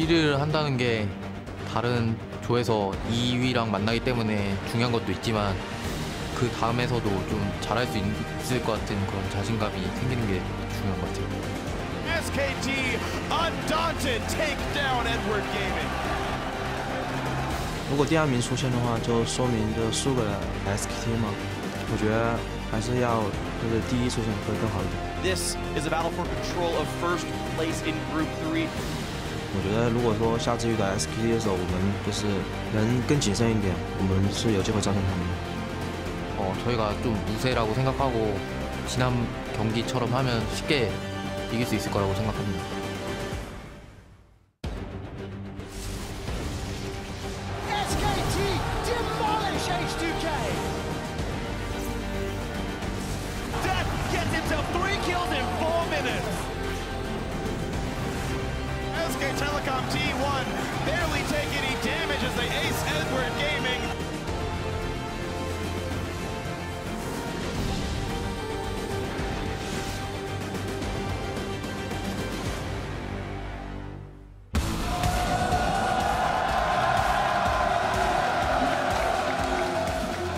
OT를 한다는 게 다른 조에서 2위랑 만나기 때문에 중요한 것도 있지만 그 다음에서도 좀 잘할 수 있을 것 같은 그런 자신감이 생기는 게 중요한 것 같아요. SKT undaunted take down Edward Gaming. 如果第2名出现的话，就说明就输给了 SKT 嘛。我觉得还是要就是第1出现会更好一点。This is a battle for control of first place in Group 3. 我覺得如果說下次遇到 SKT 的時候，我們就是能更謹慎一點，我們是有機會戰勝他們的。 저희가 좀 우세라고 생각하고 지난 경기처럼 하면 쉽게 이길 수 있을 거라고 생각합니다. SKT demolish H2K. Death gets himself 3 kills in 4 minutes. SK Telecom T1 barely take any damage as they ace Edward Gaming.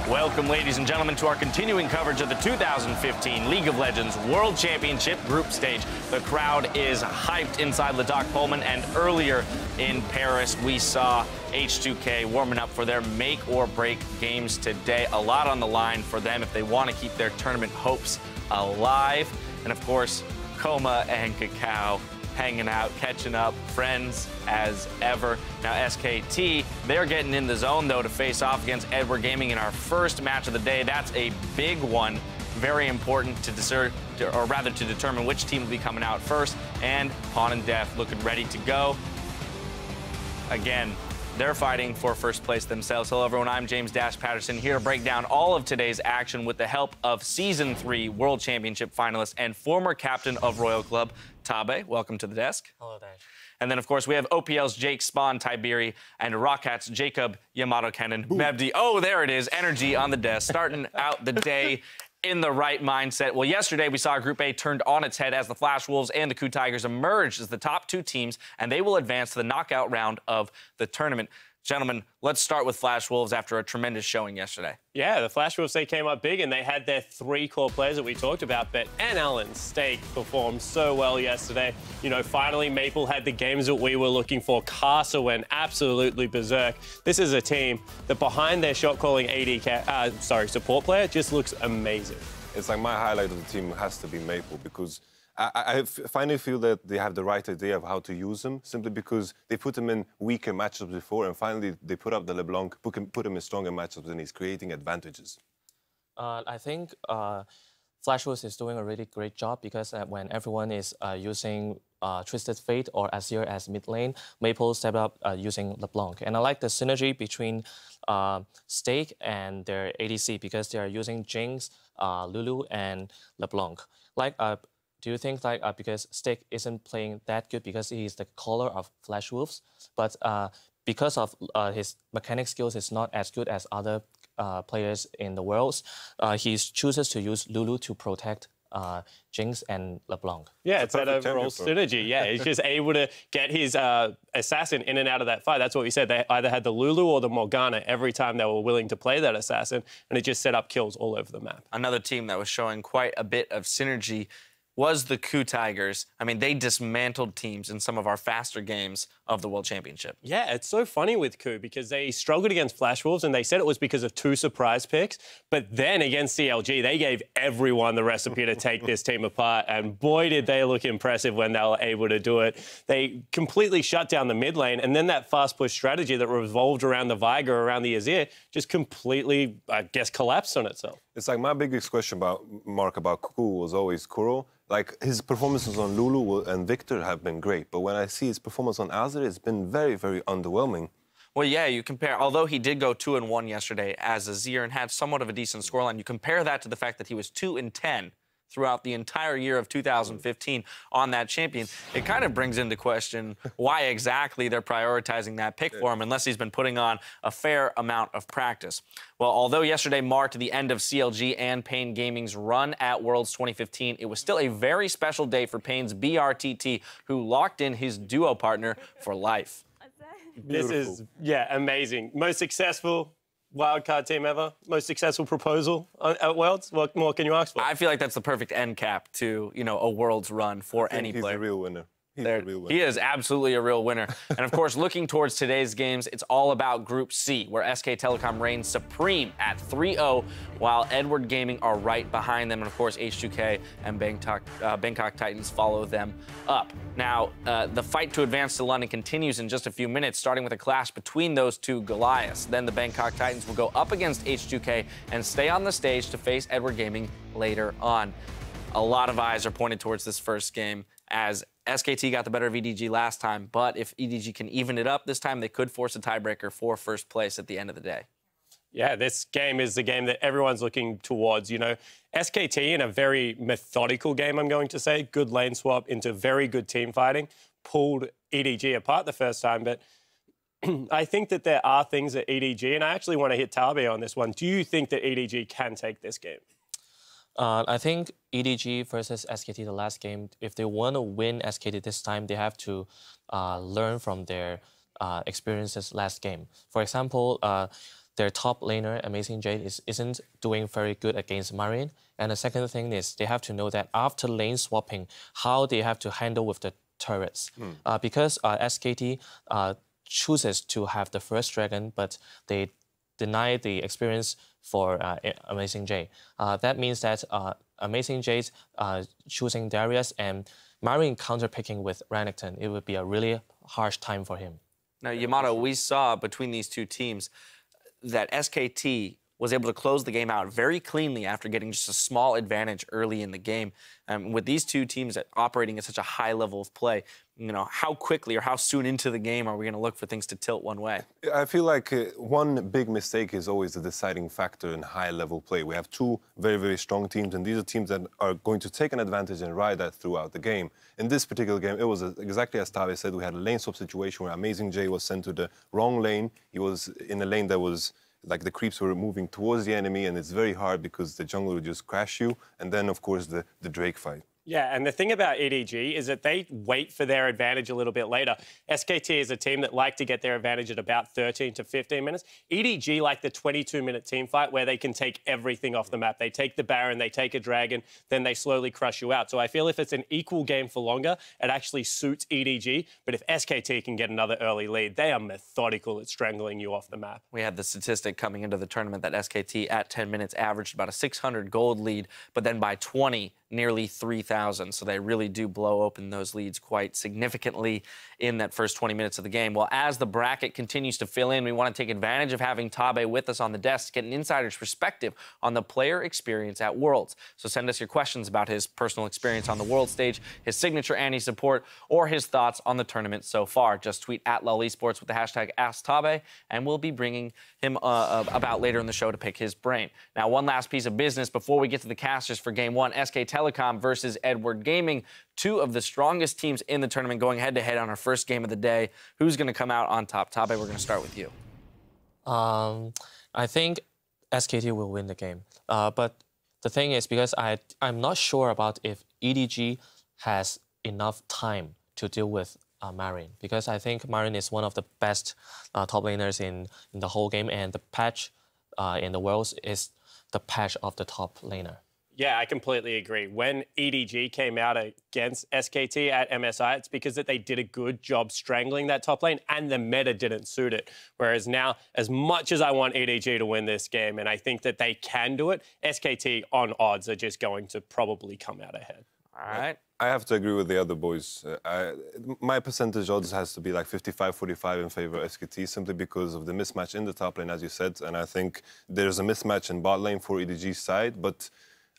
Welcome, ladies and gentlemen, to our continuing coverage of the 2015 League of Legends World Championship Group Stage. The crowd is hyped inside Le Doc Pullman, and earlier in Paris, we saw H2K warming up for their make-or-break games today. A lot on the line for them if they want to keep their tournament hopes alive. And, of course, Coma and Cacao hanging out, catching up, friends as ever. Now, SKT, they're getting in the zone, though, to face off against Edward Gaming in our first match of the day. That's a big one. Very important to determine which team will be coming out first. And Pawn and Death looking ready to go. Again, they're fighting for first place themselves. Hello, everyone. I'm James Dash Patterson, here to break down all of today's action with the help of Season 3 World Championship finalist and former captain of Royal Club, Tabe. Welcome to the desk. Hello, Dash. And then, of course, we have OPL's Jake Spawn Tiberi and Rockhat's Jacob Yamato Kennen Mebdi. Oh, there it is. Energy on the desk, starting out the day in the right mindset. Well, yesterday we saw Group A turned on its head as the Flash Wolves and the Coup Tigers emerged as the top 2 teams, and they will advance to the knockout round of the tournament. Gentlemen, let's start with Flash Wolves after a tremendous showing yesterday. Yeah, the Flash Wolves, they came up big and they had their 3 core players that we talked about, but Alan Stake performed so well yesterday. You know, finally Maple had the games that we were looking for. Casa went absolutely berserk. This is a team that behind their shot-calling support player just looks amazing. It's like my highlight of the team has to be Maple because I finally feel that they have the right idea of how to use him, simply because they put him in weaker matchups before, and finally they put up the LeBlanc, put him in stronger matchups, and he's creating advantages. I think Flash Wolves is doing a really great job because when everyone is using Twisted Fate or Azir as mid lane, Maple stepped up using LeBlanc. And I like the synergy between Stake and their ADC because they are using Jinx, Lulu, and LeBlanc. Do you think because Stick isn't playing that good because he's the caller of Flash Wolves, but because of his mechanic skills is not as good as other players in the world, he chooses to use Lulu to protect Jinx and LeBlanc. Yeah, it's that overall synergy. Yeah, he's just able to get his assassin in and out of that fight. That's what we said. They either had the Lulu or the Morgana every time they were willing to play that assassin, and it just set up kills all over the map. Another team that was showing quite a bit of synergy was the Coup Tigers. I mean, they dismantled teams in some of our faster games of the World Championship. Yeah, it's so funny with Coup because they struggled against Flash Wolves and they said it was because of 2 surprise picks. But then against CLG, they gave everyone the recipe to take this team apart. And boy, did they look impressive when they were able to do it. They completely shut down the mid lane. And then that fast push strategy that revolved around the Viger, around the Azir, just completely, I guess, collapsed on itself. It's like my biggest question about Coup was always Kuro. Like, his performances on Lulu and Victor have been great, but when I see his performance on Azir, it's been very, very underwhelming. Well, yeah, you compare, although he did go 2-1 yesterday as Azir and had somewhat of a decent scoreline, you compare that to the fact that he was 2-10 throughout the entire year of 2015 on that champion, it kind of brings into question why exactly they're prioritizing that pick for him, unless he's been putting on a fair amount of practice. Well, although yesterday marked the end of CLG and Pain Gaming's run at Worlds 2015, it was still a very special day for Pain's BRTT, who locked in his duo partner for life. This is, amazing. Most successful wildcard team ever. Most successful proposal at Worlds. What more can you ask for? I feel like that's the perfect end cap to, a Worlds run for any player. He's a real winner. He is absolutely a real winner. And, of course, looking towards today's games, it's all about Group C, where SK Telecom reigns supreme at 3-0, while Edward Gaming are right behind them. And, of course, H2K and Bangkok Titans follow them up. Now, the fight to advance to London continues in just a few minutes, starting with a clash between those two Goliaths. Then the Bangkok Titans will go up against H2K and stay on the stage to face Edward Gaming later on. A lot of eyes are pointed towards this first game, as SKT got the better of EDG last time, but if EDG can even it up this time, they could force a tiebreaker for first place at the end of the day. Yeah, this game is the game that everyone's looking towards. SKT in a very methodical game, I'm going to say, good lane swap into very good team fighting, pulled EDG apart the first time, but I think that there are things at EDG, and I actually want to hit Tabe on this one. Do you think that EDG can take this game? I think EDG versus SKT, the last game, if they want to win SKT this time, they have to learn from their experiences last game. For example, their top laner, Amazing Jade, isn't doing very good against Marine. And the second thing is they have to know that after lane swapping, how they have to handle with the turrets. Because SKT chooses to have the first dragon, but they deny the experience for Amazing Jade. That means that Amazing Jade choosing Darius and Marine counterpicking with Renekton, it would be a really harsh time for him. Now, Yamato, we saw between these two teams that SKT was able to close the game out very cleanly after getting just a small advantage early in the game. With these two teams operating at such a high level of play, how quickly or how soon into the game are we going to look for things to tilt one way? I feel like one big mistake is always the deciding factor in high-level play. We have two very, very strong teams, and these are teams that are going to take an advantage and ride that throughout the game. In this particular game, it was exactly as Tabe said. We had a lane swap situation where Amazing Jay was sent to the wrong lane. He was in a lane that was like the creeps were moving towards the enemy, and it's very hard because the jungle would just crash you. And then, of course, the Drake fight. Yeah, and the thing about EDG is that they wait for their advantage a little bit later. SKT is a team that like to get their advantage at about 13 to 15 minutes. EDG like the 22-minute team fight where they can take everything off the map. They take the Baron, they take a Dragon, then they slowly crush you out. So I feel if it's an equal game for longer, it actually suits EDG. But if SKT can get another early lead, they are methodical at strangling you off the map. We had the statistic coming into the tournament that SKT at 10 minutes averaged about a 600 gold lead, but then by 20, nearly 3,000. So they really do blow open those leads quite significantly in that first 20 minutes of the game. Well, as the bracket continues to fill in, we want to take advantage of having Tabe with us on the desk to get an insider's perspective on the player experience at Worlds. So send us your questions about his personal experience on the world stage, his signature anti-support, or his thoughts on the tournament so far. Just tweet at @LullySports with the hashtag AskTabe, and we'll be bringing him about later in the show to pick his brain. Now, one last piece of business before we get to the casters for Game 1, SK Telecom versus Edward Gaming, two of the strongest teams in the tournament going head-to-head on our first game of the day. Who's going to come out on top? Tabe, we're going to start with you. I think SKT will win the game. But the thing is, because I'm not sure about if EDG has enough time to deal with Marine, because I think Marine is one of the best top laners in the whole game, and the patch in the Worlds is the patch of the top laner. Yeah, I completely agree. When EDG came out against SKT at MSI, it's because that they did a good job strangling that top lane and the meta didn't suit it. Whereas now, as much as I want EDG to win this game, and I think that they can do it, SKT on odds are just going to probably come out ahead. All right. I have to agree with the other boys. My percentage odds has to be like 55-45 in favor of SKT, simply because of the mismatch in the top lane, as you said. And I think there's a mismatch in bot lane for EDG's side, but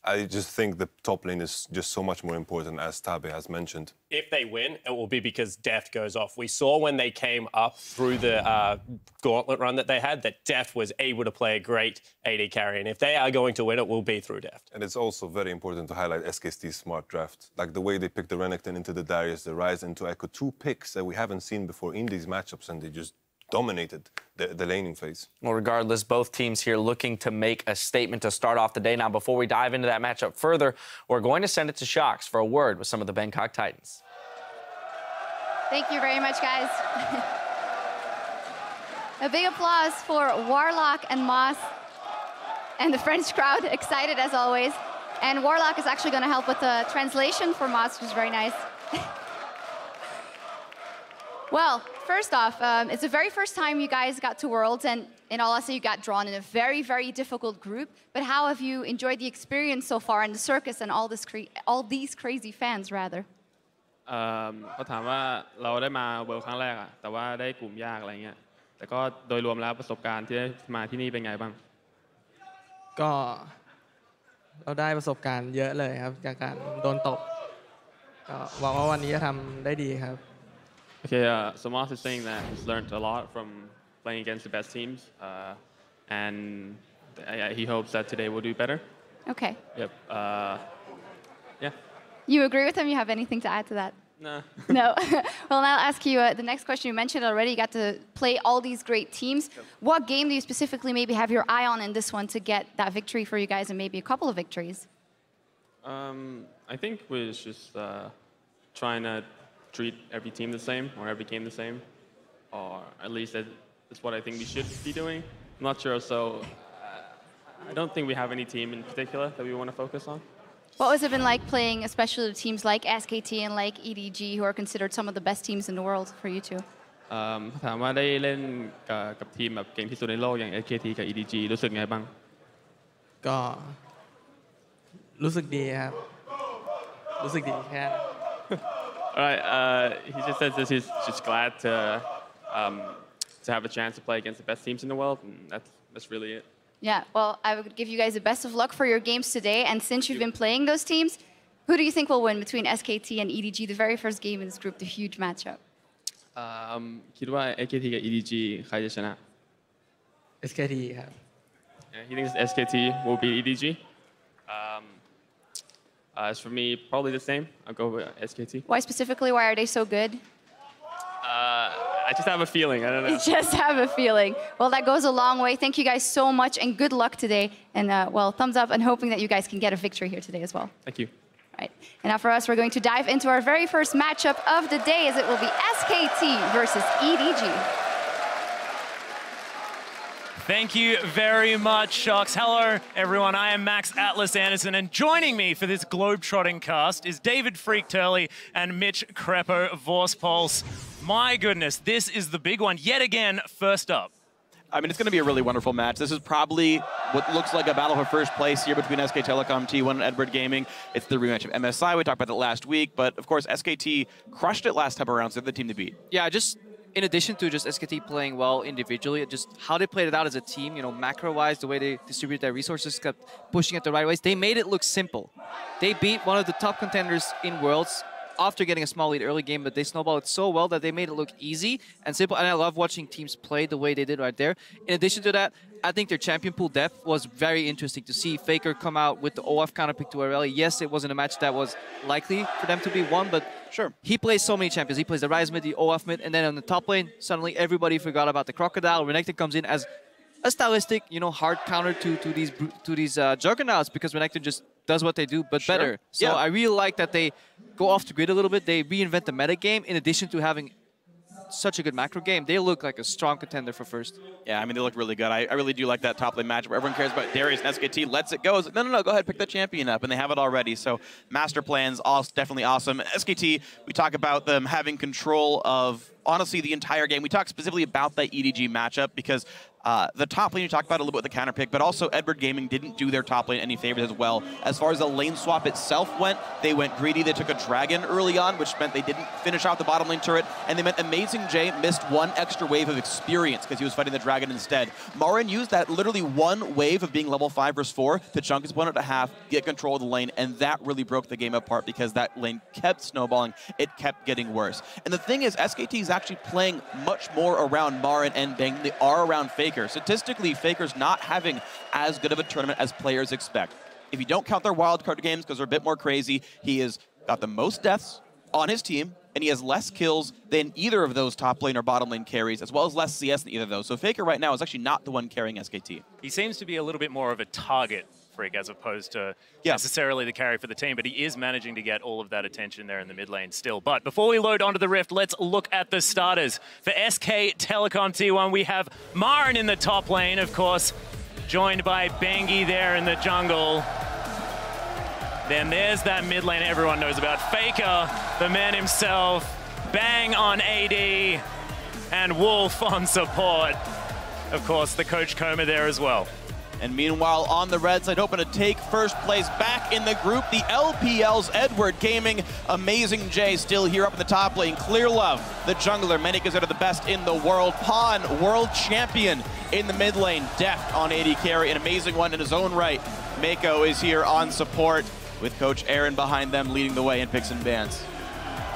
I just think the top lane is just so much more important, as Tabe has mentioned. If they win, it will be because Deft goes off. We saw when they came up through the gauntlet run that they had that Deft was able to play a great AD carry. And if they are going to win, it will be through Deft. And it's also very important to highlight SKT's smart draft. Like the way they picked the Renekton into the Darius, the Ryze into Echo. 2 picks that we haven't seen before in these matchups, and they just dominated the laning phase. Well, regardless, both teams here looking to make a statement to start off the day. Now, before we dive into that matchup further, we're going to send it to Shox for a word with some of the Bangkok Titans. Thank you very much, guys. A big applause for Warlock and Moss and the French crowd, excited as always. And Warlock is actually going to help with the translation for Moss, which is very nice. Well, first off, it's the very first time you guys got to Worlds, and in all honesty, you got drawn in a very, very difficult group. But how have you enjoyed the experience so far in the circus and all these crazy fans, rather? เขาถามว่าเราได้มาเวิลด์ครั้งแรกอะแต่ว่าได้กลุ่มยากอะไรเงี้ยแต่ก็โดยรวมแล้วประสบการณ์ที่ได้มาที่นี่เป็นไงบ้างก็เราได้ประสบการณ์เยอะเลยครับจากการโดนตบก็หวังว่าวันนี้จะทำได้ดีครับ Okay, so Moss is saying that he's learned a lot from playing against the best teams, and he hopes that today will do better. Okay. Yep. Yeah. You agree with him? You have anything to add to that? No. No. Well, I'll ask you the next question. You mentioned already you got to play all these great teams. Yep. What game do you specifically maybe have your eye on in this one to get that victory for you guys and maybe a couple of victories? I think we're just trying to treat every team the same or every game the same, or at least that's what I think we should be doing. I'm not sure, so I don't think we have any team in particular that we want to focus on. What has it been like playing especially teams like SKT and like EDG, who are considered some of the best teams in the world for you two? ถามว่าได้เล่นกับทีมแบบเก่งที่สุดในโลกอย่าง SKT กับ EDG รู้สึกไงบ้างก็รู้สึกดีครับรู้สึกดีแค่ All right, he just says this, he's just glad to have a chance to play against the best teams in the world, and that's really it. Yeah, well, I would give you guys the best of luck for your games today, and since you've been playing those teams, who do you think will win between SKT and EDG, the very first game in this group, the huge matchup? คิดว่า SKT กับ EDG ใครจะชนะ SKT ครับ Yeah, he thinks SKT will beat EDG. As for me, probably the same. I'll go with SKT. Why specifically? Why are they so good? I just have a feeling. I don't know. You just have a feeling. Well, that goes a long way. Thank you guys so much, and good luck today. And, well, thumbs up, and hoping that you guys can get a victory here today as well. Thank you. All right. And now for us, we're going to dive into our very first matchup of the day, as it will be SKT versus EDG. Thank you very much, Shox. Hello, everyone. I am Max Atlas Anderson, and joining me for this globe-trotting cast is David Freak Turley and Mitch Crepo Vorspulse. My goodness, this is the big one yet again. First up. I mean, it's going to be a really wonderful match. This is probably what looks like a battle for first place here between SK Telecom T1 and Edward Gaming. It's the rematch of MSI. We talked about that last week, but of course, SKT crushed it last time around, so they're the team to beat. Yeah, just in addition to just SKT playing well individually, just how they played it out as a team, you know, macro-wise, the way they distribute their resources, kept pushing it the right ways, they made it look simple. They beat one of the top contenders in Worlds after getting a small lead early game, but they snowballed it so well that they made it look easy and simple, and I love watching teams play the way they did right there. In addition to that, I think their champion pool depth was very interesting to see Faker come out with the OF counterpick to Aurelia. Yes, it wasn't a match that was likely for them to be won, but sure, he plays so many champions. He plays the Ryze mid, the OF mid, and then on the top lane, suddenly everybody forgot about the Crocodile. Renekton comes in as a stylistic, you know, hard counter to these Juggernauts, because Renekton just does what they do, but better. So yeah. I really like that they go off the grid a little bit. They reinvent the meta game in addition to having such a good macro game. They look like a strong contender for first. Yeah, I mean, they look really good. I really do like that top lane matchup where everyone cares about Darius and SKT. Lets it go. Like, no, go ahead, pick the champion up. And they have it already. So master plans, definitely awesome. SKT, we talk about them having control of, honestly, the entire game. We talk specifically about that EDG matchup because The top lane, you talked about a little bit with the counter pick, but also Edward Gaming didn't do their top lane any favors as well. As far as the lane swap itself went, they went greedy. They took a dragon early on, which meant they didn't finish off the bottom lane turret, and they meant Amazing J missed one extra wave of experience because he was fighting the dragon instead. Marin used that literally one wave of being level 5 versus 4 to chunk his opponent to half, get control of the lane, and that really broke the game apart because that lane kept snowballing. It kept getting worse. And the thing is, SKT is actually playing much more around Marin and Bang than they are around Faker. Statistically, Faker's not having as good of a tournament as players expect. If you don't count their wildcard games because they're a bit more crazy, he has got the most deaths on his team, and he has less kills than either of those top lane or bottom lane carries, as well as less CS than either of those. So Faker right now is actually not the one carrying SKT. He seems to be a little bit more of a target freak as opposed to necessarily the carry for the team, but he is managing to get all of that attention there in the mid lane still. But before we load onto the Rift, let's look at the starters. For SK Telecom T1, we have Marin in the top lane, of course, joined by Bengi there in the jungle. Then there's that mid lane everyone knows about. Faker, the man himself, Bang on AD, and Wolf on support. Of course, the Coach Coma there as well. And meanwhile, on the red side, hoping to take first place back in the group, the LPL's Edward Gaming. Amazing J still here up in the top lane. Clear Love, the jungler, many consider the best in the world. Pawn, world champion in the mid lane. Deft on AD carry, an amazing one in his own right. Mako is here on support with Coach Aaron behind them leading the way in picks and bans.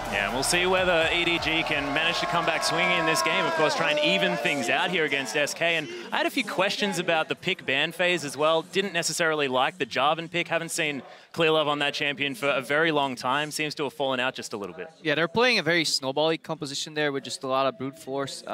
Yeah, and we'll see whether EDG can manage to come back swinging in this game. Of course, try and even things out here against SK. And I had a few questions about the pick ban phase as well. Didn't necessarily like the Jarvan pick. Haven't seen Clear Love on that champion for a very long time. Seems to have fallen out just a little bit. Yeah, they're playing a very snowball-y composition there with just a lot of brute force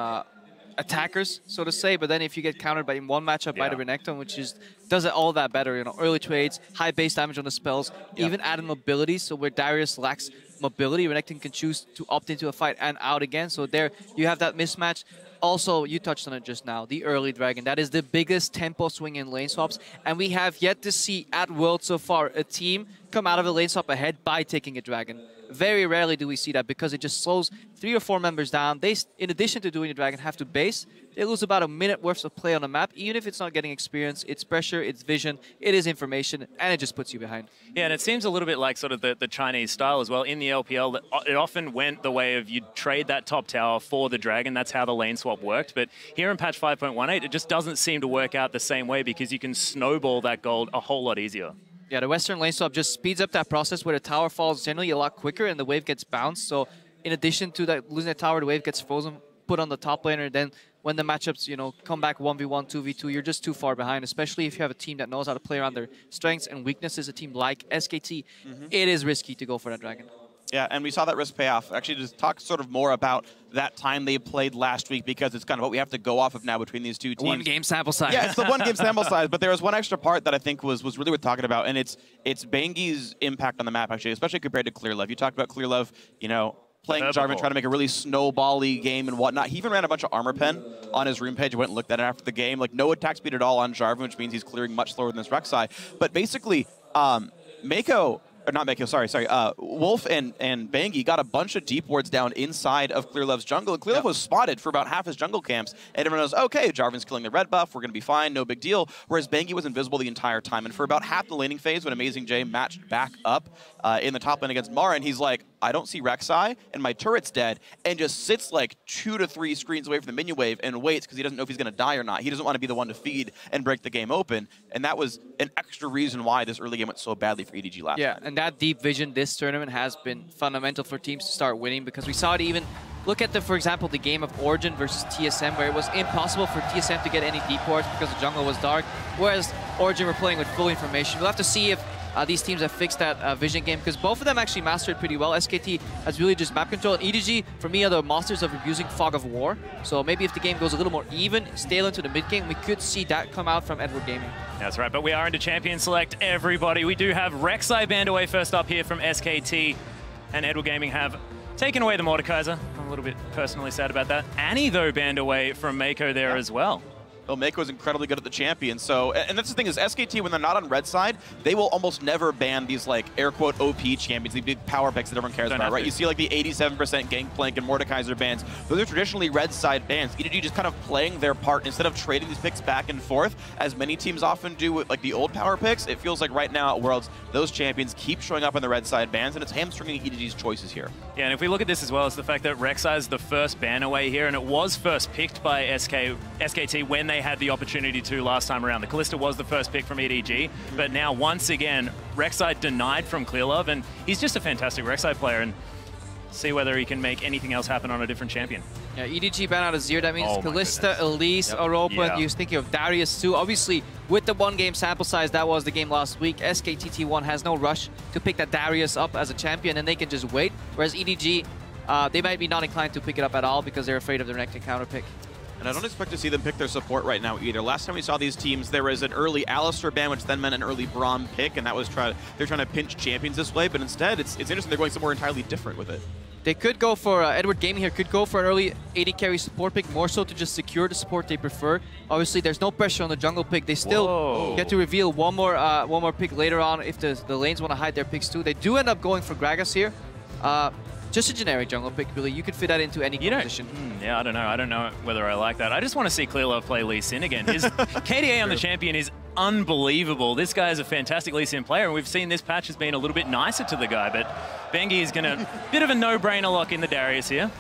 attackers, so to say. But then if you get countered by in one matchup by the Renekton, which is does it all that better, you know, early trades, high base damage on the spells, even added mobility. So where Darius lacks mobility, Renekton can choose to opt into a fight and out again. So there you have that mismatch. Also, you touched on it just now, the early dragon. That is the biggest tempo swing in lane swaps. And we have yet to see at World so far a team come out of a lane swap ahead by taking a dragon. Very rarely do we see that because it just slows 3 or 4 members down. They, in addition to doing the dragon, have to base. They lose about a minute worth of play on the map. Even if it's not getting experience, it's pressure, it's vision, it is information, and it just puts you behind. Yeah, and it seems a little bit like sort of the Chinese style as well. In the LPL, it often went the way of you'd trade that top tower for the dragon. That's how the lane swap worked. But here in patch 5.18, it just doesn't seem to work out the same way because you can snowball that gold a whole lot easier. Yeah, the Western lane swap just speeds up that process where the tower falls generally a lot quicker and the wave gets bounced. So in addition to that losing the tower, the wave gets frozen, put on the top laner. Then when the matchups, you know, come back 1v1, 2v2, you're just too far behind, especially if you have a team that knows how to play around their strengths and weaknesses, a team like SKT. It is risky to go for that dragon. Yeah, and we saw that risk pay off. Actually, just talk sort of more about that time they played last week because it's kind of what we have to go off of now between these two teams. One game sample size. Yeah, it's the one game sample size, but there was one extra part that I think was really worth talking about, and it's Bangi's impact on the map, actually, especially compared to Clear Love. You talked about Clear Love, you know, playing Jarvan, trying to make a really snowball-y game and whatnot. He even ran a bunch of armor pen on his room page. I went and looked at it after the game. Like, no attack speed at all on Jarvan, which means he's clearing much slower than this Rek'Sai. But basically, Mako... Or not Mako, sorry. Wolf and Bangi got a bunch of deep wards down inside of Clear Love's jungle. And Clear Love was spotted for about half his jungle camps. And everyone knows, okay, Jarvan's killing the red buff. We're going to be fine. No big deal. Whereas Bangi was invisible the entire time. And for about half the laning phase, when Amazing J matched back up in the top lane against Marin, he's like, I don't see Rek'Sai, and my turret's dead, and just sits like 2 to 3 screens away from the minion wave and waits because he doesn't know if he's going to die or not. He doesn't want to be the one to feed and break the game open. And that was an extra reason why this early game went so badly for EDG last time. And that deep vision this tournament has been fundamental for teams to start winning because we saw it even look at for example, the game of Origin versus TSM where it was impossible for TSM to get any deep wards because the jungle was dark, whereas Origin were playing with full information. We'll have to see if these teams have fixed that vision game because both of them actually mastered pretty well. SKT has really just map control, and EDG, for me, are the masters of abusing Fog of War. So maybe if the game goes a little more even, stale into the mid game, we could see that come out from Edward Gaming. That's right, but we are into Champion Select, everybody. We do have Rek'Sai banned away first up here from SKT, and Edward Gaming have taken away the Mordekaiser. I'm a little bit personally sad about that. Annie, though, banned away from Mako there as well. Well, Mako is incredibly good at the champion, so, and that's the thing is, SKT, when they're not on red side, they will almost never ban these, like, air quote OP champions, the big power picks that everyone cares about, right? You see, like, the 87% Gangplank and Mordekaiser bans. Those are traditionally red side bans. EDG just kind of playing their part instead of trading these picks back and forth, as many teams often do with, like, the old power picks. It feels like right now at Worlds, those champions keep showing up on the red side bans, and it's hamstringing EDG's choices here. Yeah, and if we look at this as well, it's the fact that Rek'Sai is the first ban away here, and it was first picked by SKT when they had the opportunity to last time around. The Kalista was the first pick from EDG, but now once again, Rek'Sai denied from Clearlove, and he's just a fantastic Rek'Sai player, and see whether he can make anything else happen on a different champion. Yeah, EDG ban out of Azir, that means Kalista, Elise are open. Yeah. You're thinking of Darius too. Obviously, with the one-game sample size, that was the game last week, SKT1 has no rush to pick that Darius up as a champion, and they can just wait, whereas EDG, they might be not inclined to pick it up at all because they're afraid of their next counter pick. And I don't expect to see them pick their support right now either. Last time we saw these teams, there was an early Alistar ban, which then meant an early Braum pick, and that was they're trying to pinch champions this way, but instead, it's interesting they're going somewhere entirely different with it. They could go for, Edward Gaming here could go for an early AD carry support pick, more so to just secure the support they prefer. Obviously, there's no pressure on the jungle pick. They still get to reveal one more pick later on if the lanes want to hide their picks too. They do end up going for Gragas here. Just a generic jungle pick, really. You could fit that into any composition. Yeah, I don't know. I don't know whether I like that. I just want to see Clearlove play Lee Sin again. His KDA on the champion is unbelievable. This guy is a fantastic Lee Sin player, and we've seen this patch has been a little bit nicer to the guy, but Bengi is going to... bit of a no-brainer lock in the Darius here.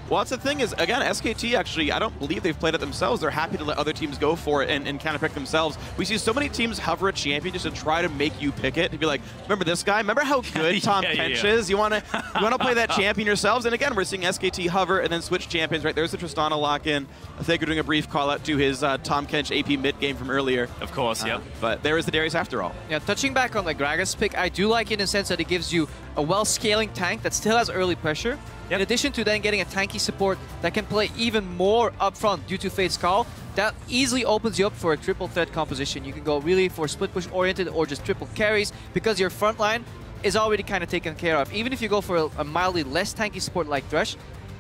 Well, that's the thing is, again, SKT actually, I don't believe they've played it themselves. They're happy to let other teams go for it and counterpick themselves. We see so many teams hover a champion just to try to make you pick it. To be like, remember this guy? Remember how good Tom Kench is? You want to play that champion yourselves? And again, we're seeing SKT hover and then switch champions. Right there's the Tristana lock-in. I think we're doing a brief call-out to his Tom Kench AP mid game from earlier. Of course, yeah. But there is the Darius after all. Yeah, touching back on the Gragas pick, I do like it in the sense that it gives you a well-scaling tank that still has early pressure. In addition to then getting a tanky support that can play even more upfront due to Fate's Call, that easily opens you up for a triple threat composition. You can go really for split push oriented or just triple carries because your front line is already kind of taken care of. Even if you go for a mildly less tanky support like Thresh,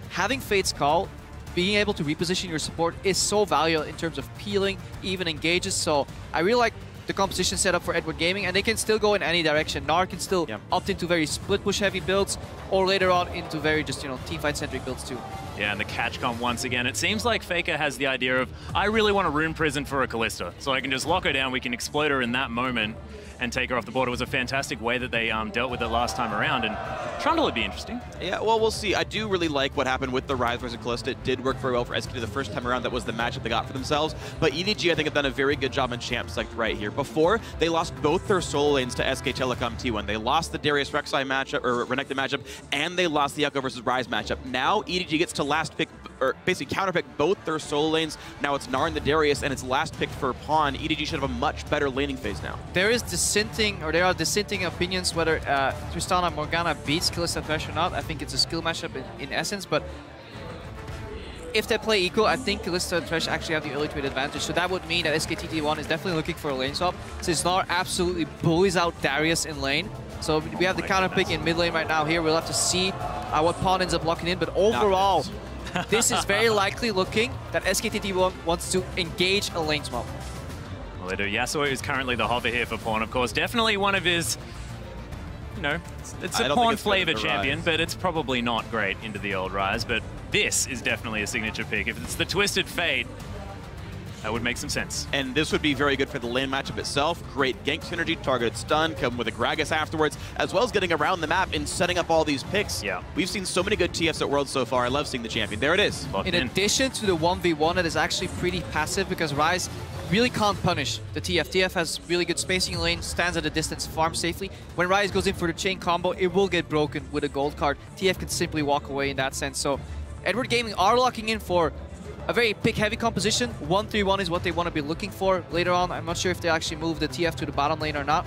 having Fate's Call, being able to reposition your support is so valuable in terms of peeling, even engages. So I really like the composition set up for Edward Gaming, and they can still go in any direction. Gnar can still opt into very split push heavy builds, or later on into very just, teamfight centric builds too. Yeah, and the catch comp once again. It seems like Faker has the idea of, I really want a Rune Prison for a Kalista, so I can just lock her down, we can exploit her in that moment and take her off the board. It was a fantastic way that they dealt with it last time around, and Trundle would be interesting. Yeah, well, we'll see. I do really like what happened with the Ryze versus Kalista. It did work very well for SKT the first time around. That was the matchup they got for themselves. But EDG, I think, have done a very good job in Champ Select right here. Before, they lost both their solo lanes to SK Telecom T1. They lost the Darius Rek'Sai matchup, or Renekton matchup, and they lost the Echo versus Ryze matchup. Now, EDG gets to last pick, or basically counterpick both their solo lanes. Now it's Gnar and the Darius, and it's last pick for Pawn. EDG should have a much better laning phase now. There are dissenting opinions whether Tristana Morgana beats Kalista Thresh or not. I think it's a skill matchup in essence, but if they play equal, I think Kalista and Thresh actually have the early trade advantage. So that would mean that SKT1 is definitely looking for a lane swap, since Gnar absolutely bullies out Darius in lane. So we have the counter pick in mid lane right now here. We'll have to see what Pawn ends up locking in, but overall, this is very likely looking that SKT1 wants to engage a lane swap. Well, they do. Yasuo is currently the hover here for Pawn, of course. Definitely one of his, it's a Pawn flavor champion, but it's probably not great into the old Ryze. But this is definitely a signature pick. If it's the Twisted Fate, that would make some sense. And this would be very good for the lane matchup itself. Great gank synergy, targeted stun, come with a Gragas afterwards, as well as getting around the map and setting up all these picks. Yeah. We've seen so many good TFs at Worlds so far. I love seeing the champion. There it is. In addition to the 1v1, that is actually pretty passive because Ryze really can't punish the TF. TF has really good spacing in lane, stands at a distance, farms safely. When Ryze goes in for the chain combo, it will get broken with a gold card. TF can simply walk away in that sense. So Edward Gaming are locking in for a very pick-heavy composition. 1-3-1 is what they want to be looking for later on. I'm not sure if they actually move the TF to the bottom lane or not.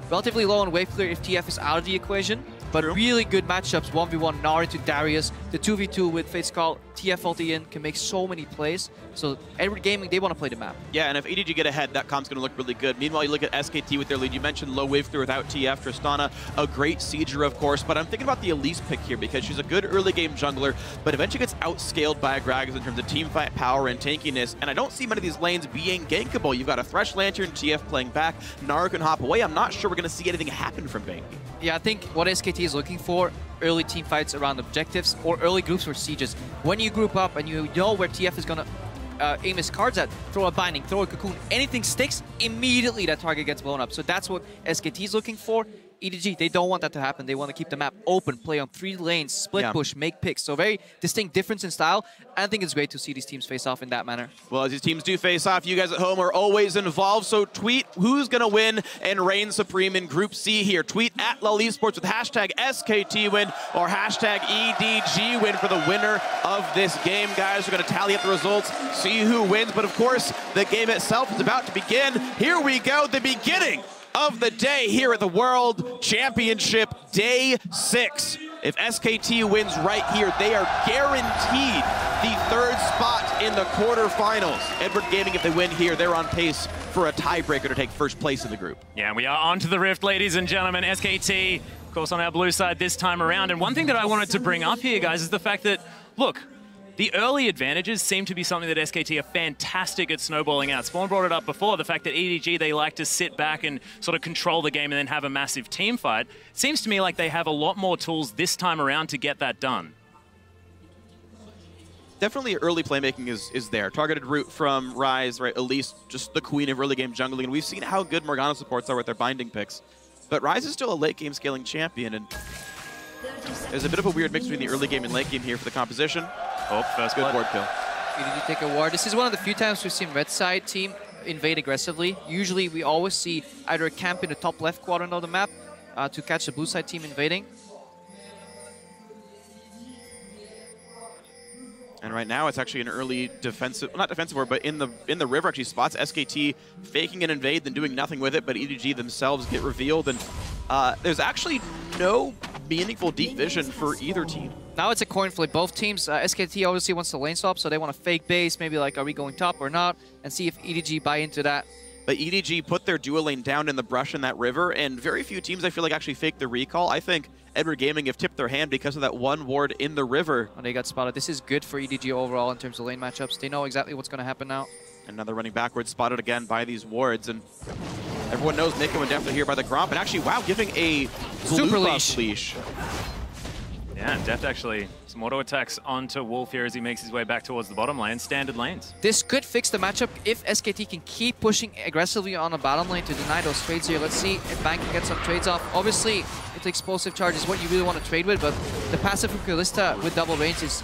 Relatively low on wave clear if TF is out of the equation. But really good matchups, 1v1 Nara to Darius, the 2v2 with Fate Skull, TF ulti in, can make so many plays. So Edward Gaming, they want to play the map. Yeah, and if EDG get ahead, that comp's going to look really good. Meanwhile, you look at SKT with their lead. You mentioned low wave through without TF, Tristana, a great sieger, of course, but I'm thinking about the Elise pick here because she's a good early game jungler, but eventually gets outscaled by Gragas in terms of team fight power and tankiness, and I don't see many of these lanes being gankable. You've got a Thresh Lantern, TF playing back, Nara can hop away. I'm not sure we're going to see anything happen from Banky. Yeah, I think what SKT is looking for, early team fights around objectives or early groups or sieges. When you group up and you know where TF is going to aim his cards at, throw a binding, throw a cocoon, anything sticks, immediately that target gets blown up. So that's what SKT is looking for. EDG, they don't want that to happen. They want to keep the map open, play on 3 lanes, split push, make picks. So very distinct difference in style. And I think it's great to see these teams face off in that manner. Well, as these teams do face off, you guys at home are always involved. So tweet who's going to win and reign supreme in Group C here. Tweet at LOL Esports with hashtag SKTWin or hashtag EDGWin for the winner of this game. Guys, we're going to tally up the results, see who wins. But of course, the game itself is about to begin. Here we go, the beginning of the day here at the World Championship, Day 6. If SKT wins right here, they are guaranteed the 3rd spot in the quarterfinals. Edward Gaming, if they win here, they're on pace for a tiebreaker to take 1st place in the group. Yeah, we are on to the Rift, ladies and gentlemen. SKT, of course, on our blue side this time around. And one thing that I wanted to bring up here, guys, is the fact that, look, the early advantages seem to be something that SKT are fantastic at snowballing out. Spawn brought it up before, the fact that EDG, they like to sit back and sort of control the game and then have a massive team fight. Seems to me like they have a lot more tools this time around to get that done. Definitely early playmaking is there. Targeted route from Ryze, right? Elise, just the queen of early game jungling. And we've seen how good Morgana supports are with their binding picks. But Ryze is still a late game scaling champion, and there's a bit of a weird mix between the early game and late game here for the composition. Oh, first good board kill. EDG take a ward. This is one of the few times we've seen red side team invade aggressively. Usually we always see either a camp in the top left quadrant of the map to catch the blue side team invading. And right now it's actually an early defensive, well, not defensive ward, but in the river actually spots SKT faking an invade, then doing nothing with it, but EDG themselves get revealed, and there's actually no meaningful deep vision for either team. Now it's a coin flip. Both teams, SKT obviously wants to lane swap, so they want to fake base, maybe like, are we going top or not, and see if EDG buy into that. But EDG put their duo lane down in the brush in that river, and very few teams I feel like actually faked the recall. I think Edward Gaming have tipped their hand because of that one ward in the river. And they got spotted. This is good for EDG overall in terms of lane matchups. They know exactly what's going to happen now. Another running backwards, spotted again by these wards, and everyone knows Mako and Deft are here by the Gromp, and actually, wow, giving a super leash. Yeah, and Deft actually some auto attacks onto Wolf here as he makes his way back towards the bottom lane, standard lanes. This could fix the matchup if SKT can keep pushing aggressively on the bottom lane to deny those trades here. Let's see if Bank can get some trades off. Obviously, if the explosive charge is what you really want to trade with, but the passive from Kalista with double range is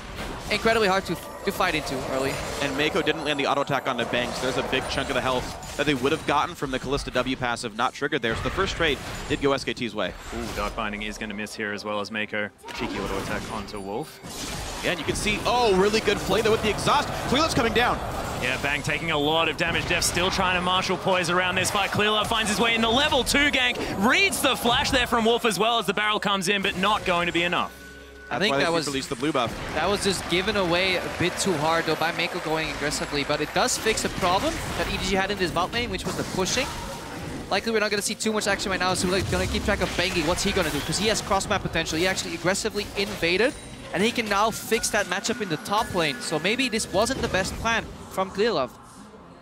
incredibly hard to fight into early. And Mako didn't land the auto attack onto Banks. There's a big chunk of the health that they would have gotten from the Kalista W passive not triggered there. So the first trade did go SKT's way. Ooh, Dark Binding is going to miss here as well as Mako. Cheeky auto attack onto Wolf. Yeah, and you can see, oh, really good play though with the exhaust. Clearlove's coming down. Yeah, Bang taking a lot of damage. Def still trying to marshal poise around this fight. Clearlove finds his way in the level 2 gank. Reads the flash there from Wolf as well as the barrel comes in, but not going to be enough. I think that was released the blue buff. That was just given away a bit too hard though by Mako going aggressively, but it does fix a problem that EDG had in this bot lane, which was the pushing. Likely we're not going to see too much action right now, so we're going to keep track of Bengi. What's he going to do? Because he has cross map potential. He actually aggressively invaded, and he can now fix that matchup in the top lane. So maybe this wasn't the best plan from Clearlove.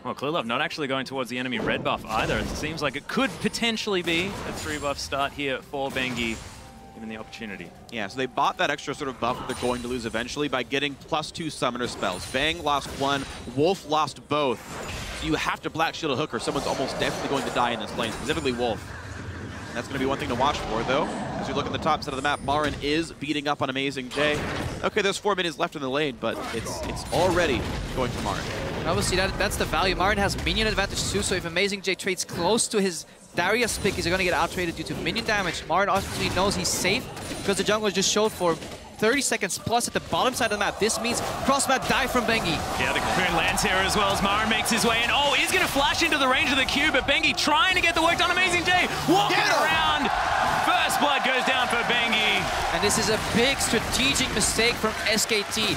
Well, Clearlove not actually going towards the enemy red buff either. It seems like it could potentially be a 3-buff start here for Bengi. Given the opportunity. Yeah, so they bought that extra sort of buff that they're going to lose eventually by getting +2 summoner spells. Bang lost one, Wolf lost both. So you have to Black Shield a hook or someone's almost definitely going to die in this lane, specifically Wolf. And that's going to be one thing to watch for, though. As you look at the top side of the map, Marin is beating up on Amazing J. Okay, there's 4 minutes left in the lane, but it's already going to Marin. Obviously, that's the value. Marin has minion advantage too, so if Amazing J trades close to his Darius pick, he's going to get out-traded due to minion damage. Marin obviously knows he's safe because the jungler just showed for him 30 seconds plus at the bottom side of the map. This means cross-map dive from Bengi. Yeah, the Cocoon lands here as well as Marin makes his way in. Oh, he's going to flash into the range of the cube, but Bengi trying to get the work done. Amazing J walking around. First blood goes down for Bengi. And this is a big strategic mistake from SKT.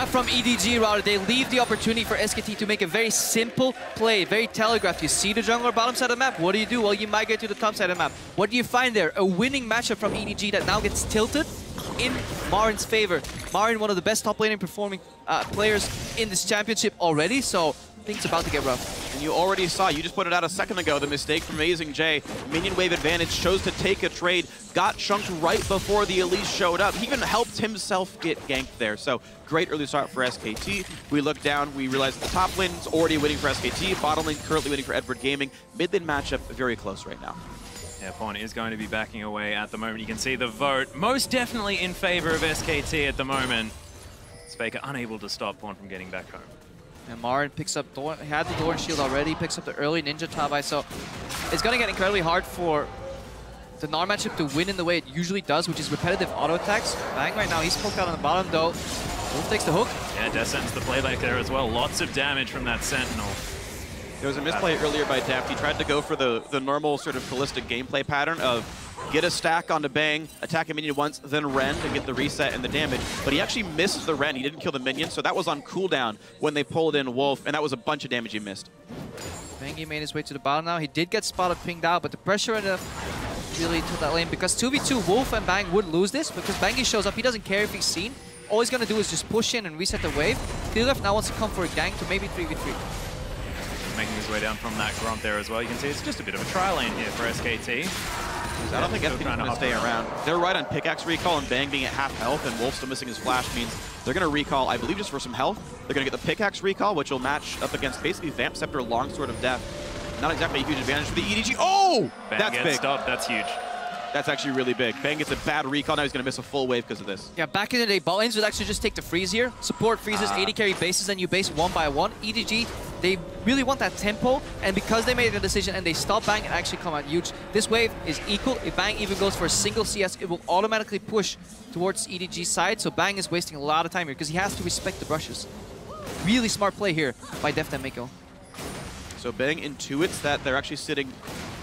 From EDG rather. They leave the opportunity for SKT to make a very simple play, very telegraphed. You see the jungler bottom side of the map. What do? Well, you migrate to the top side of the map. What do you find there? A winning matchup from EDG that now gets tilted in Marin's favor. Marin, one of the best top laning performing players in this championship already, so things about to get rough. And you already saw, you just pointed out a second ago, the mistake from Amazing J. Minion wave advantage, chose to take a trade, got chunked right before the Elise showed up. He even helped himself get ganked there. So great early start for SKT. We look down, we realize the top lane's already winning for SKT, bottom lane currently winning for Edward Gaming. Mid lane matchup very close right now. Yeah, Pon is going to be backing away at the moment. You can see the vote most definitely in favor of SKT at the moment. Faker unable to stop Pon from getting back home. And Marin picks up, he had the Doran shield already, picks up the early Ninja Tabai, so it's going to get incredibly hard for the Gnar matchup to win in the way it usually does, which is repetitive auto attacks. Bang right now, he's poked out on the bottom though. Wolf takes the hook. Yeah, Death Sentence the playback there as well. Lots of damage from that Sentinel. There was a misplay earlier by Daft. He tried to go for the normal sort of ballistic gameplay pattern of get a stack onto Bang, attack a minion once, then rend and get the reset and the damage. But he actually missed the rend. He didn't kill the minion, so that was on cooldown when they pulled in Wolf, and that was a bunch of damage he missed. Bengi made his way to the bottom now. He did get spotted pinged out, but the pressure enough really to that lane because 2v2 Wolf and Bang would lose this because Bengi shows up. He doesn't care if he's seen. All he's going to do is just push in and reset the wave. Left now wants to come for a gank to maybe 3v3. Making his way down from that Gromp there as well. You can see it's just a bit of a tri lane here for SKT. I don't think SKT's going to stay around. They're right on pickaxe recall, and Bang being at half health and Wolf still missing his flash means they're going to recall, I believe, just for some health. They're going to get the pickaxe recall, which will match up against basically Vamp Scepter, Longsword of Death. Not exactly a huge advantage for the EDG. Oh! Bang That's big. Stopped. That's huge. That's actually really big. Bang gets a bad recall. Now he's going to miss a full wave because of this. Yeah, back in the day, bot lanes would actually just take the freeze here. Support freezes, 80 carry bases, and you base one by one. EDG, they really want that tempo, and because they made the decision and they stop Bang and actually come out huge, this wave is equal. If Bang even goes for a single CS, it will automatically push towards EDG's side, so Bang is wasting a lot of time here because he has to respect the brushes. Really smart play here by Deft and Mako. So Bang intuits that they're actually sitting...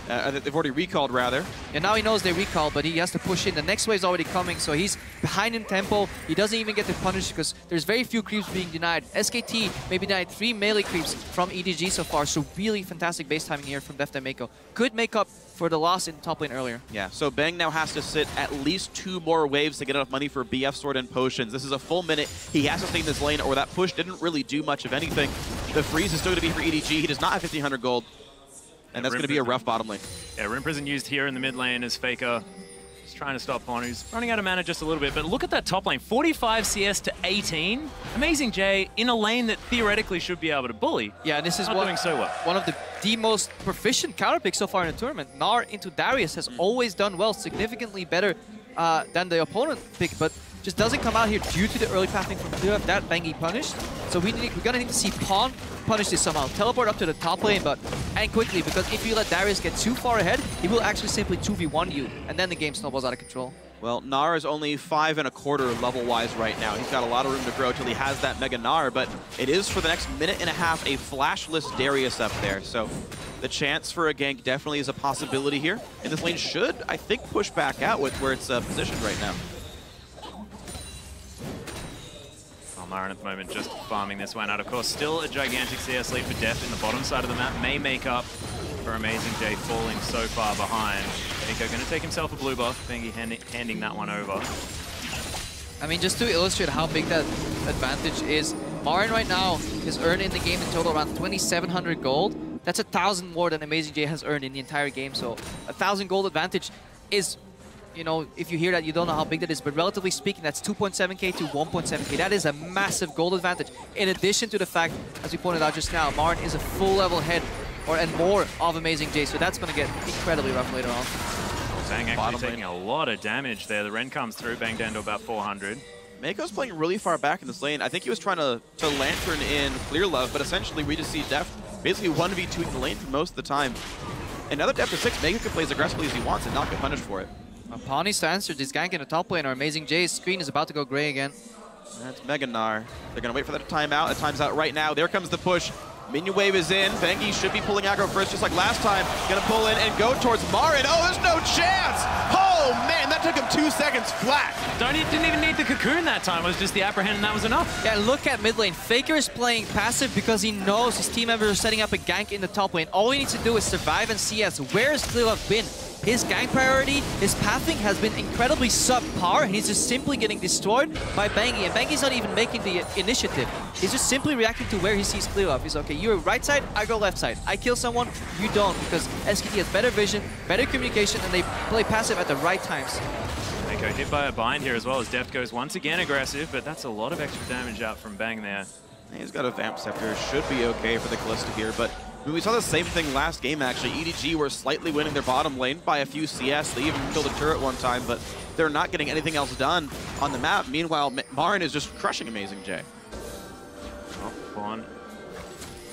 they've already recalled, rather. And now he knows they recall, but he has to push in. The next wave's already coming, so he's behind in tempo. He doesn't even get to punish because there's very few creeps being denied. SKT maybe denied 3 melee creeps from EDG so far, so really fantastic base timing here from Deft and Mako. Could make up for the loss in top lane earlier. Yeah, so Bang now has to sit at least 2 more waves to get enough money for BF Sword and Potions. This is a full minute. He has to stay in this lane, or that push didn't really do much of anything. The freeze is still going to be for EDG. He does not have 1,500 gold. And that's going to be a rough bottom lane. Yeah, Rim Prison used here in the mid lane as Faker. Just trying to stop Pon, who's running out of mana just a little bit. But look at that top lane, 45 CS to 18. Amazing J in a lane that theoretically should be able to bully. Yeah, and this is doing so well. One of the most proficient counter picks so far in the tournament. Gnar into Darius has always done well, significantly better than the opponent pick, but just doesn't come out here due to the early pathing from Clear of that Bengi punished. So we're gonna need to see Pon punish this somehow. Teleport up to the top lane, and quickly, because if you let Darius get too far ahead, he will actually simply 2v1 you, and then the game snowballs out of control. Well, Gnar is only 5.25 level-wise right now. He's got a lot of room to grow till he has that Mega Gnar, but it is for the next minute and a half a flashless Darius up there. So the chance for a gank definitely is a possibility here. And this lane should, I think, push back out with where it's positioned right now. Marin at the moment just farming this one out. Of course, still a gigantic CS lead for Deft in the bottom side of the map. May make up for Amazing J falling so far behind. Nico going to take himself a blue buff. Bengi handing that one over. I mean, just to illustrate how big that advantage is, Marin right now is earning in the game in total around 2,700 gold. That's 1,000 more than Amazing J has earned in the entire game. So 1,000 gold advantage is, you know, if you hear that, you don't know how big that is, but relatively speaking, that's 2.7k to 1.7k. That is a massive gold advantage. In addition to the fact, as we pointed out just now, Marin is a full level head and more of Amazing J, so that's going to get incredibly rough later on. Bang actually taking a lot of damage there. The Ren comes through, Bang down to about 400. Mako's playing really far back in this lane. I think he was trying to Lantern in Clear Love, but essentially we just see Deft basically 1v2ing the lane for most of the time. And now that Deft is 6, Mako can play as aggressively as he wants and not get punished for it. Pawn needs to answer this gank in the top lane, or Amazing J's screen is about to go gray again. That's Mega Gnar. They're going to wait for that timeout. A time's out right now. There comes the push. Minion wave is in. Bengi should be pulling aggro first, just like last time. Going to pull in and go towards Marin. Oh, there's no chance! Oh, man, that took him 2 seconds flat. Didn't even need the cocoon that time. It was just the apprehend, and that was enough. Yeah, look at mid lane. Faker is playing passive because he knows his team members are setting up a gank in the top lane. All he needs to do is survive and CS. Where has Clearlove been? His gank priority, his pathing has been incredibly subpar, and he's just simply getting destroyed by Bengi. And Bengi's not even making the initiative. He's just simply reacting to where he sees Clearlove. He's okay, you're right side, I go left side. I kill someone, you don't, because SKT has better vision, better communication, and they play passive at the right times. Mako hit by a bind here as well as Deft goes once again aggressive, but that's a lot of extra damage out from Bang there. He's got a Vamp Scepter. Should be okay for the Kalista here, but I mean, we saw the same thing last game, actually. EDG were slightly winning their bottom lane by a few CS. They even killed a turret one time, but they're not getting anything else done on the map. Meanwhile, Marin is just crushing Amazing J. Oh, Pawn.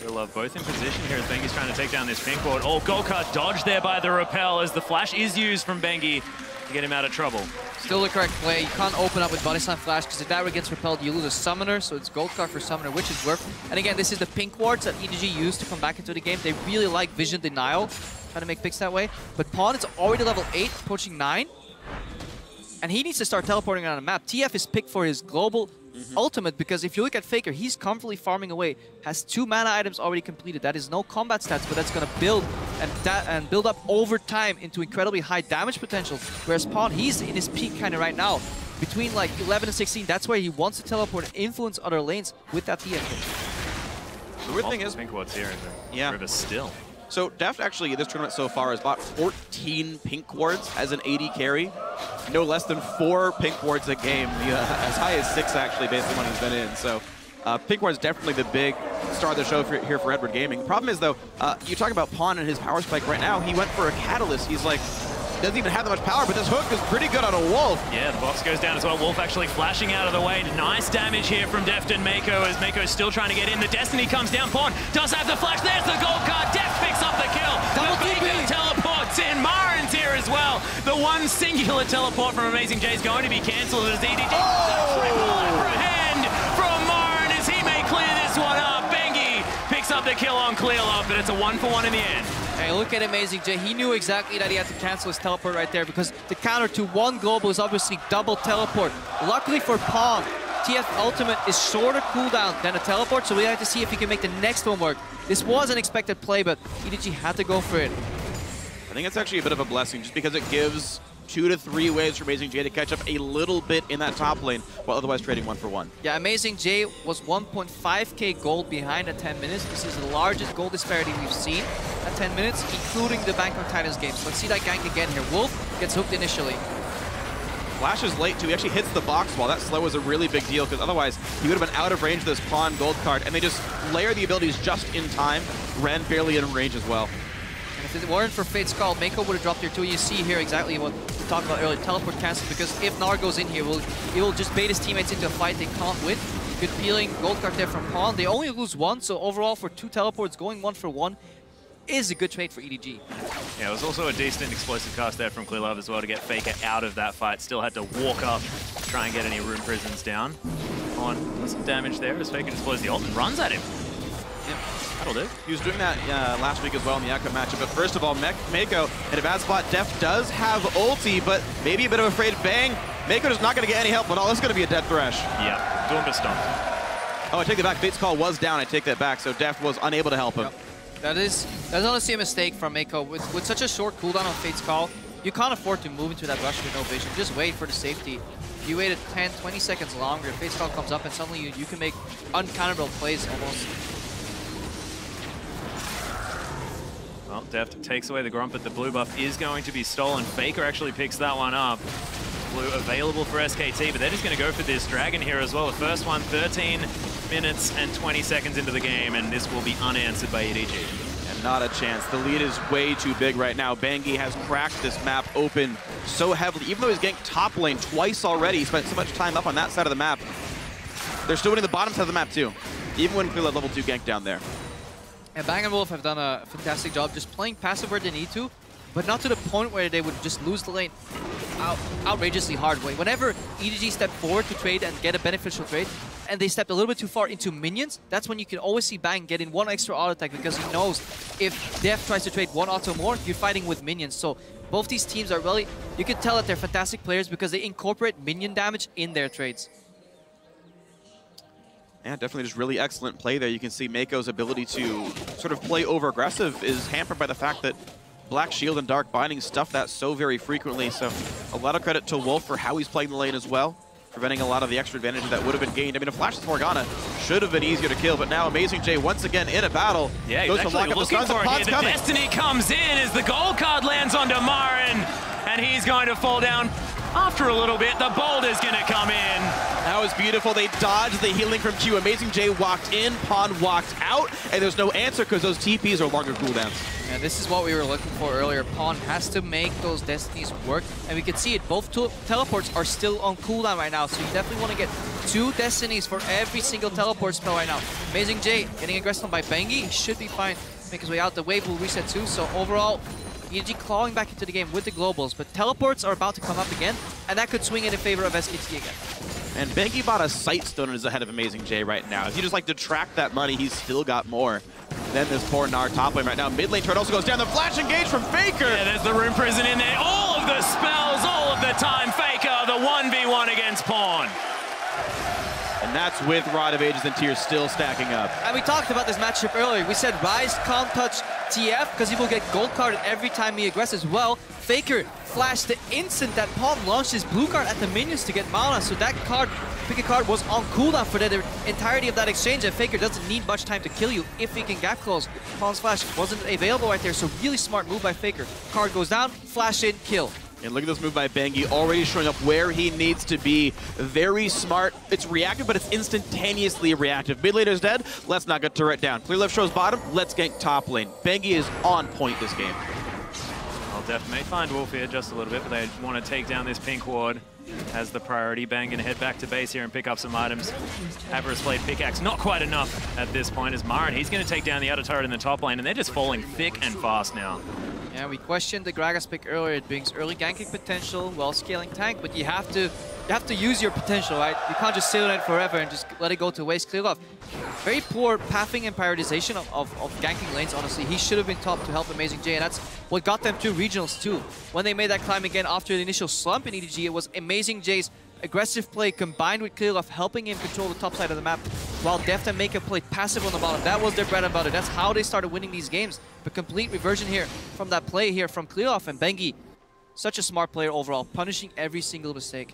Love both in position here as Bengi's trying to take down this pink ward. Oh, Golkar dodged there by the repel as the flash is used from Bengi to get him out of trouble. Still the correct play. You can't open up with Body Slam Flash because if that gets repelled, you lose a summoner. So it's Goldcard for summoner, which is worth. And again, this is the pink wards that EDG used to come back into the game. They really like vision denial, trying to make picks that way. But Pawn is already level 8, approaching 9. And he needs to start teleporting around the map. TF is picked for his global ultimate because if you look at Faker, he's comfortably farming away. Has 2 mana items already completed. That is no combat stats, but that's going to build and build up over time into incredibly high damage potential. Whereas Pawn, he's in his peak kind of right now. Between like 11 and 16, that's where he wants to teleport and influence other lanes with that TF. The weird thing is, pink wards here in the river still. So Deft actually, this tournament so far, has bought 14 pink wards as an AD carry. No less than 4 pink wards a game, as high as 6 actually based on what he's been in. So pink ward's definitely the big star of the show here for Edward Gaming. The problem is though, you talk about Pawn and his power spike right now, he went for a catalyst. He's like, doesn't even have that much power, but this hook is pretty good on a Wolf. Yeah, the box goes down as well. Wolf actually flashing out of the way. Nice damage here from Deft and Mako as Mako's still trying to get in. The Destiny comes down. Pawn does have the flash. There's the gold card. Deft picks up the kill. The Baker teleports in. Marin's here as well. The one singular teleport from Amazing J is going to be cancelled as EDG. Oh! Triple apprehend from Marin as he may clear this one up. Bengi picks up the kill on Clearlove, but it's a 1-for-1 in the end. Hey, look at Amazing J. He knew exactly that he had to cancel his teleport right there because the counter to 1 global is obviously double teleport. Luckily for Pawn, TF ultimate is shorter cooldown than a teleport, so we have to see if he can make the next one work. This was an expected play, but EDG had to go for it. I think it's actually a bit of a blessing just because it gives 2 to 3 ways for Amazing J to catch up a little bit in that top lane while otherwise trading 1-for-1. Yeah, Amazing J was 1.5k gold behind at 10 minutes. This is the largest gold disparity we've seen at 10 minutes, including the Bangkok Titans games. Let's see that gank again here. Wolf gets hooked initially. Flash is late too. He actually hits the box wall. That slow was a really big deal because otherwise he would have been out of range of this Pawn gold card, and they just layer the abilities just in time. Ren barely in range as well. And if it weren't for Fate's Call, Mako would have dropped here too. You see here exactly what we talked about earlier, teleport cancel, because if Gnar goes in here, he will just bait his teammates into a fight they can't win. Good peeling, gold card there from Pawn. They only lose 1, so overall for 2 teleports, going 1-for-1 is a good trade for EDG. Yeah, it was also a decent explosive cast there from Clearlove as well to get Faker out of that fight. Still had to walk up to try and get any room prisons down. Pawn does some damage there as Faker deploys the ult and runs at him. Yep. That'll do. He was doing that last week as well in the Yakka matchup. But first of all, Mako in a bad spot. Deft does have ulti, but maybe a bit of afraid of Bang. Mako is not going to get any help at all. This is going to be a dead thresh. Yeah, doing the stomp. Oh, I take that back. Fate's Call was down. I take that back. So Deft was unable to help him. Yep. That's honestly a mistake from Mako. With such a short cooldown on Fate's Call, you can't afford to move into that rush with no vision. Just wait for the safety. If you waited 10, 20 seconds longer, Fate's Call comes up and suddenly you can make uncounterable plays almost. Well, Deft takes away the Grump, but the blue buff is going to be stolen. Faker actually picks that one up. Blue available for SKT, but they're just going to go for this Dragon here as well. The first one, 13 minutes and 20 seconds into the game, and this will be unanswered by EDG. And not a chance. The lead is way too big right now. Bengi has cracked this map open so heavily. Even though he's ganked top lane twice already, he spent so much time up on that side of the map. They're still winning the bottom side of the map too, even when Clearlove level 2 gank down there. And Bang and Wolf have done a fantastic job just playing passive where they need to. but not to the point where they would just lose the lane outrageously hard way. Whenever EDG stepped forward to trade and get a beneficial trade, and they stepped a little bit too far into minions, that's when you can always see Bang get in one extra auto attack, because he knows if Def tries to trade one auto more, you're fighting with minions. So both these teams are really, you can tell that they're fantastic players because they incorporate minion damage in their trades. Yeah, definitely just really excellent play there. You can see Mako's ability to sort of play over-aggressive is hampered by the fact that Black Shield and Dark Binding stuff that so very frequently. So a lot of credit to Wolf for how he's playing the lane as well, preventing a lot of the extra advantage that would have been gained. I mean, a Flash with Morgana should have been easier to kill, but now Amazing J once again in a battle. Yeah, he's actually looking for it here. The Destiny comes in as the gold card lands onto Marin, and he's going to fall down. After a little bit, the boulder's going to come in. That was beautiful. They dodged the healing from Q. Amazing J walked in, Pawn walked out, and there's no answer because those TPs are longer cooldowns. Yeah, this is what we were looking for earlier. Pawn has to make those Destinies work, and we can see it. Both teleports are still on cooldown right now, so you definitely want to get 2 Destinies for every single teleport spell right now. Amazing J getting aggressed on by Bengi. He should be fine. Make his way out. The wave will reset too, so overall, EDG clawing back into the game with the globals, but teleports are about to come up again, and that could swing in favor of SKT again. And Bengi bought a Sightstone and is ahead of Amazing J right now. If you just like detract that money, he's still got more than this poor Gnar top lane right now. Mid lane turret also goes down. The flash engage from Faker. Yeah, there's the Rune Prison in there. All of the spells, all of the time. Faker, the 1v1 against Pawn. And that's with Rod of Ages and Tears still stacking up. And we talked about this matchup earlier. We said Rise can't touch TF because he will get gold carded every time he aggresses. Well, Faker flashed the instant that Pawn launched his blue card at the minions to get mana. So that card, pick a card, was on cooldown for the entirety of that exchange. And Faker doesn't need much time to kill you if he can gap close. Pawn's flash wasn't available right there, so really smart move by Faker. Card goes down, flash in, kill. And look at this move by Bengi, already showing up where he needs to be. Very smart. It's reactive, but it's instantaneously reactive. Mid laner's dead, let's knock a turret down. Clear left shows bottom, let's gank top lane. Bengi is on point this game. Well, Def may find Wolf here just a little bit, but they want to take down this pink ward as the priority. Bang gonna head back to base here and pick up some items. Avarice Blade pickaxe, not quite enough at this point as Marin. He's gonna take down the outer turret in the top lane, and they're just falling thick and fast now. Yeah, we questioned the Gragas pick earlier. It brings early ganking potential while scaling tank, but you have to use your potential, right? You can't just sit on it forever and just let it go to waste. Clear off. Very poor pathing and prioritization of ganking lanes, honestly. He should have been top to help Amazing J, and that's what got them to regionals too. When they made that climb again after the initial slump in EDG, it was Amazing J's aggressive play combined with Clearloff helping him control the top side of the map, while Deft and Mako played passive on the bottom. That was their bread and butter. That's how they started winning these games. But complete reversion here from that play here from Clearloff, and Bengi, such a smart player overall, punishing every single mistake.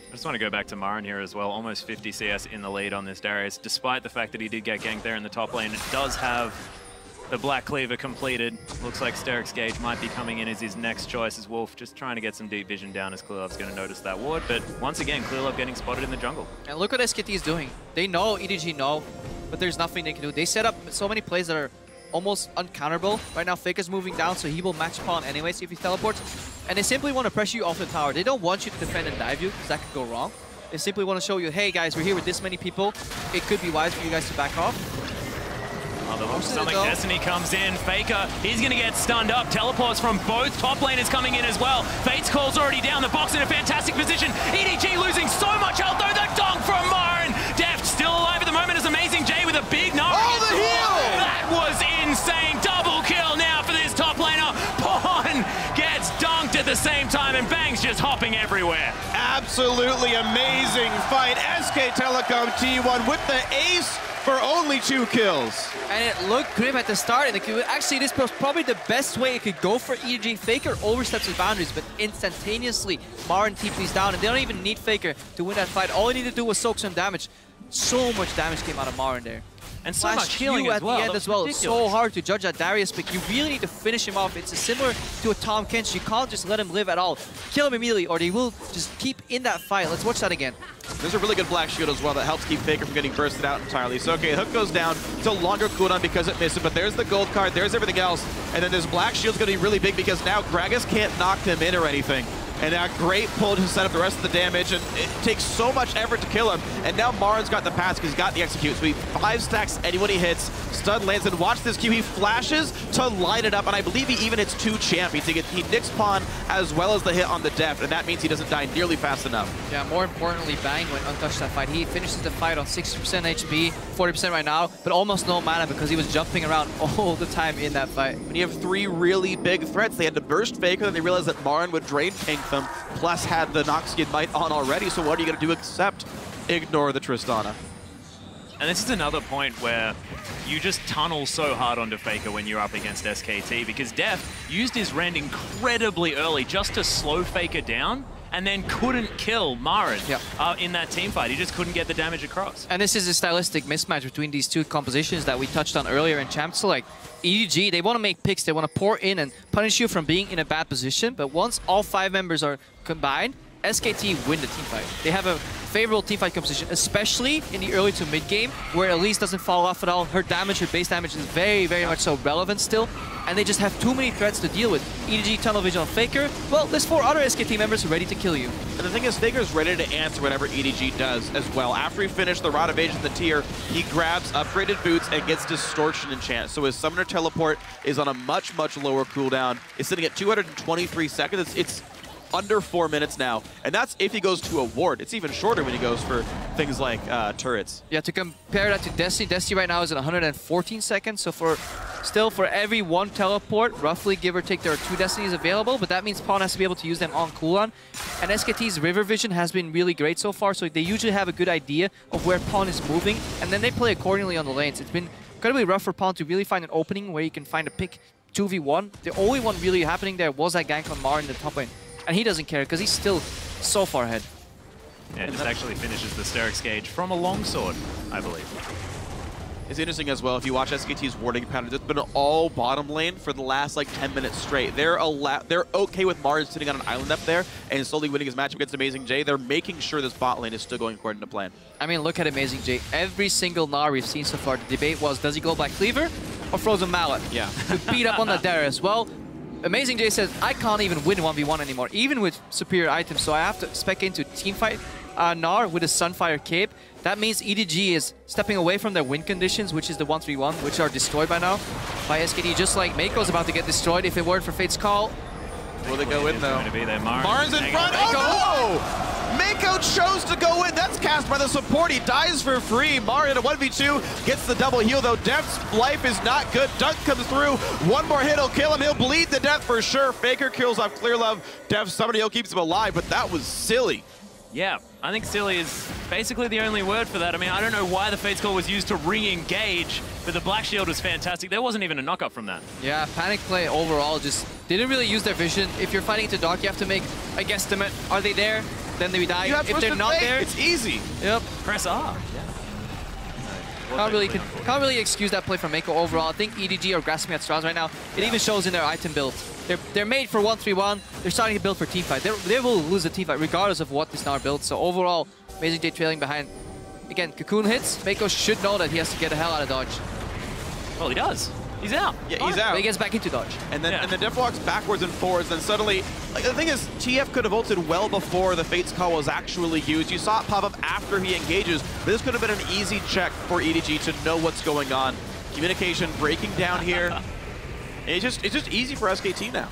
I just want to go back to Marin here as well. Almost 50 CS in the lead on this Darius, despite the fact that he did get ganked there in the top lane. It does have the Black Cleaver completed. Looks like Steric's Gage might be coming in as his next choice as Wolf, just trying to get some deep vision down as Clearlove's going to notice that ward. But once again, Clearlove getting spotted in the jungle. And look what SKT is doing. They know, EDG know, but there's nothing they can do. They set up so many plays that are almost uncounterable. Right now, Faker's moving down, so he will match Pawn anyways if he teleports. And they simply want to pressure you off the tower. They don't want you to defend and dive you, because that could go wrong. They simply want to show you, hey guys, we're here with this many people. It could be wise for you guys to back off. Oh, the hook stomach Destiny comes in. Faker, he's going to get stunned up. Teleports from both top laners coming in as well. Fate's Call's already down. The box in a fantastic position. EDG losing so much health though. The donk from Marin. Deft still alive at the moment as Amazing J with a big Gnar. Oh, the heal! That was insane. Double kill now for this top laner. Pawn gets dunked at the same time, and Bang's just hopping everywhere. Absolutely amazing fight. SK Telecom T1 with the ace for only 2 kills. And it looked grim at the start, and actually this was probably the best way it could go for EDG. Faker oversteps his boundaries, but instantaneously Marin TP's down, and they don't even need Faker to win that fight. All he needed to do was soak some damage. So much damage came out of Marin there. And so much healing at as well. the end as well. It's so hard to judge that Darius pick. You really need to finish him off. It's similar to a Tahm Kench. You can't just let him live at all. Kill him immediately, or they will just keep in that fight. Let's watch that again. There's a really good Black Shield as well that helps keep Faker from getting bursted out entirely. So okay, hook goes down. It's a longer cooldown because it missed it, but there's the gold card, there's everything else. And then this Black Shield's going to be really big because now Gragas can't knock them in or anything. And a great pull to set up the rest of the damage, and it takes so much effort to kill him. And now Marin's got the pass because he's got the execute. So he 5 stacks anyone he hits. Stun lands, and watch this Q. He flashes to line it up, and I believe he even hits 2 champions. He nicks Pawn as well as the hit on the def, and that means he doesn't die nearly fast enough. Yeah, more importantly, Bang went untouched that fight. He finishes the fight on 60% HP, 40% right now, but almost no mana because he was jumping around all the time in that fight. When you have 3 really big threats, they had to burst Faker, then they realized that Marin would drain pink them, plus had the Noxskin Might on already, so what are you going to do except ignore the Tristana? And this is another point where you just tunnel so hard onto Faker when you're up against SKT, because Def used his rend incredibly early just to slow Faker down, and then couldn't kill Marin in that team fight. He just couldn't get the damage across. And this is a stylistic mismatch between these two compositions that we touched on earlier in Champ Select. EDG, they want to make picks, they want to pour in and punish you from being in a bad position, but once all 5 members are combined, SKT win the team fight. They have a favorable teamfight composition, especially in the early to mid game, where Elise doesn't fall off at all. Her damage, her base damage is very, very much so relevant still, and they just have too many threats to deal with. EDG, Tunnel Vision on Faker, well, there's 4 other SKT members ready to kill you. And the thing is, Faker's ready to answer whatever EDG does as well. After he finished the Rod Evasion in the tier, he grabs upgraded boots and gets Distortion Enchant. So his Summoner Teleport is on a much, much lower cooldown. It's sitting at 223 seconds. It's under 4 minutes now, and that's if he goes to a ward. It's even shorter when he goes for things like turrets. Yeah, to compare that to Destiny, Destiny right now is at 114 seconds, so for every 1 teleport, roughly give or take, there are 2 Destinies available, but that means Pawn has to be able to use them on cooldown. And SKT's River Vision has been really great so far, so they usually have a good idea of where Pawn is moving, and then they play accordingly on the lanes. It's been incredibly rough for Pawn to really find an opening where you can find a pick 2v1. The only one really happening there was that gank on Mar in the top lane. And he doesn't care because he's still so far ahead. Yeah, this actually finishes the Sterix gauge from a longsword, I believe. It's interesting as well, if you watch SKT's warding pattern, it's been all bottom lane for the last like 10 minutes straight. They're okay with Mars sitting on an island up there and slowly winning his matchup against Amazing J. They're making sure this bot lane is still going according to plan. I mean, look at Amazing J. Every single Gnar we've seen so far, the debate was, does he go Black Cleaver or Frozen Mallet? Yeah. To beat up on the Darius. Well, Amazing J says, I can't even win 1v1 anymore, even with superior items, so I have to spec into teamfight Gnar with a Sunfire cape. That means EDG is stepping away from their win conditions, which is the 1-3-1, which are destroyed by now by SKT, just like Mako's about to get destroyed if it weren't for Fate's Call. Will they go in though? Going to be there. Marin's in front. Oh no! Mako chose to go in. That's cast by the support. He dies for free. Marin in a 1v2 gets the double heal though. Def's life is not good. Dunk comes through. One more hit will kill him. He'll bleed to death for sure. Faker kills off Clear Love. Def's somebody else keeps him alive, but that was silly. Yeah, I think silly is basically the only word for that. I mean, I don't know why the Fate's Call was used to re-engage, but the Black Shield was fantastic. There wasn't even a knock-up from that. Yeah, Panic Play overall just didn't really use their vision. If you're fighting into Dark, you have to make a guesstimate. Are they there? Then they die. If they're not there, it's easy. Yep. Press R. Can't really excuse that play from Mako overall. I think EDG are grasping at straws right now. It even shows in their item build. They're made for 1-3-1. They're starting to build for teamfight. They will lose the teamfight regardless of what this Gnar builds. So overall, Amazing J trailing behind. Again, Cocoon hits. Mako should know that he has to get the hell out of dodge. Well, he does. He's out. Yeah, he's out. But he gets back into dodge. And then Def walks backwards and forwards, then suddenly, like the thing is, TF could have ulted well before the Fate's Call was actually used. You saw it pop up after he engages. This could have been an easy check for EDG to know what's going on. Communication breaking down here. It's just easy for SKT now.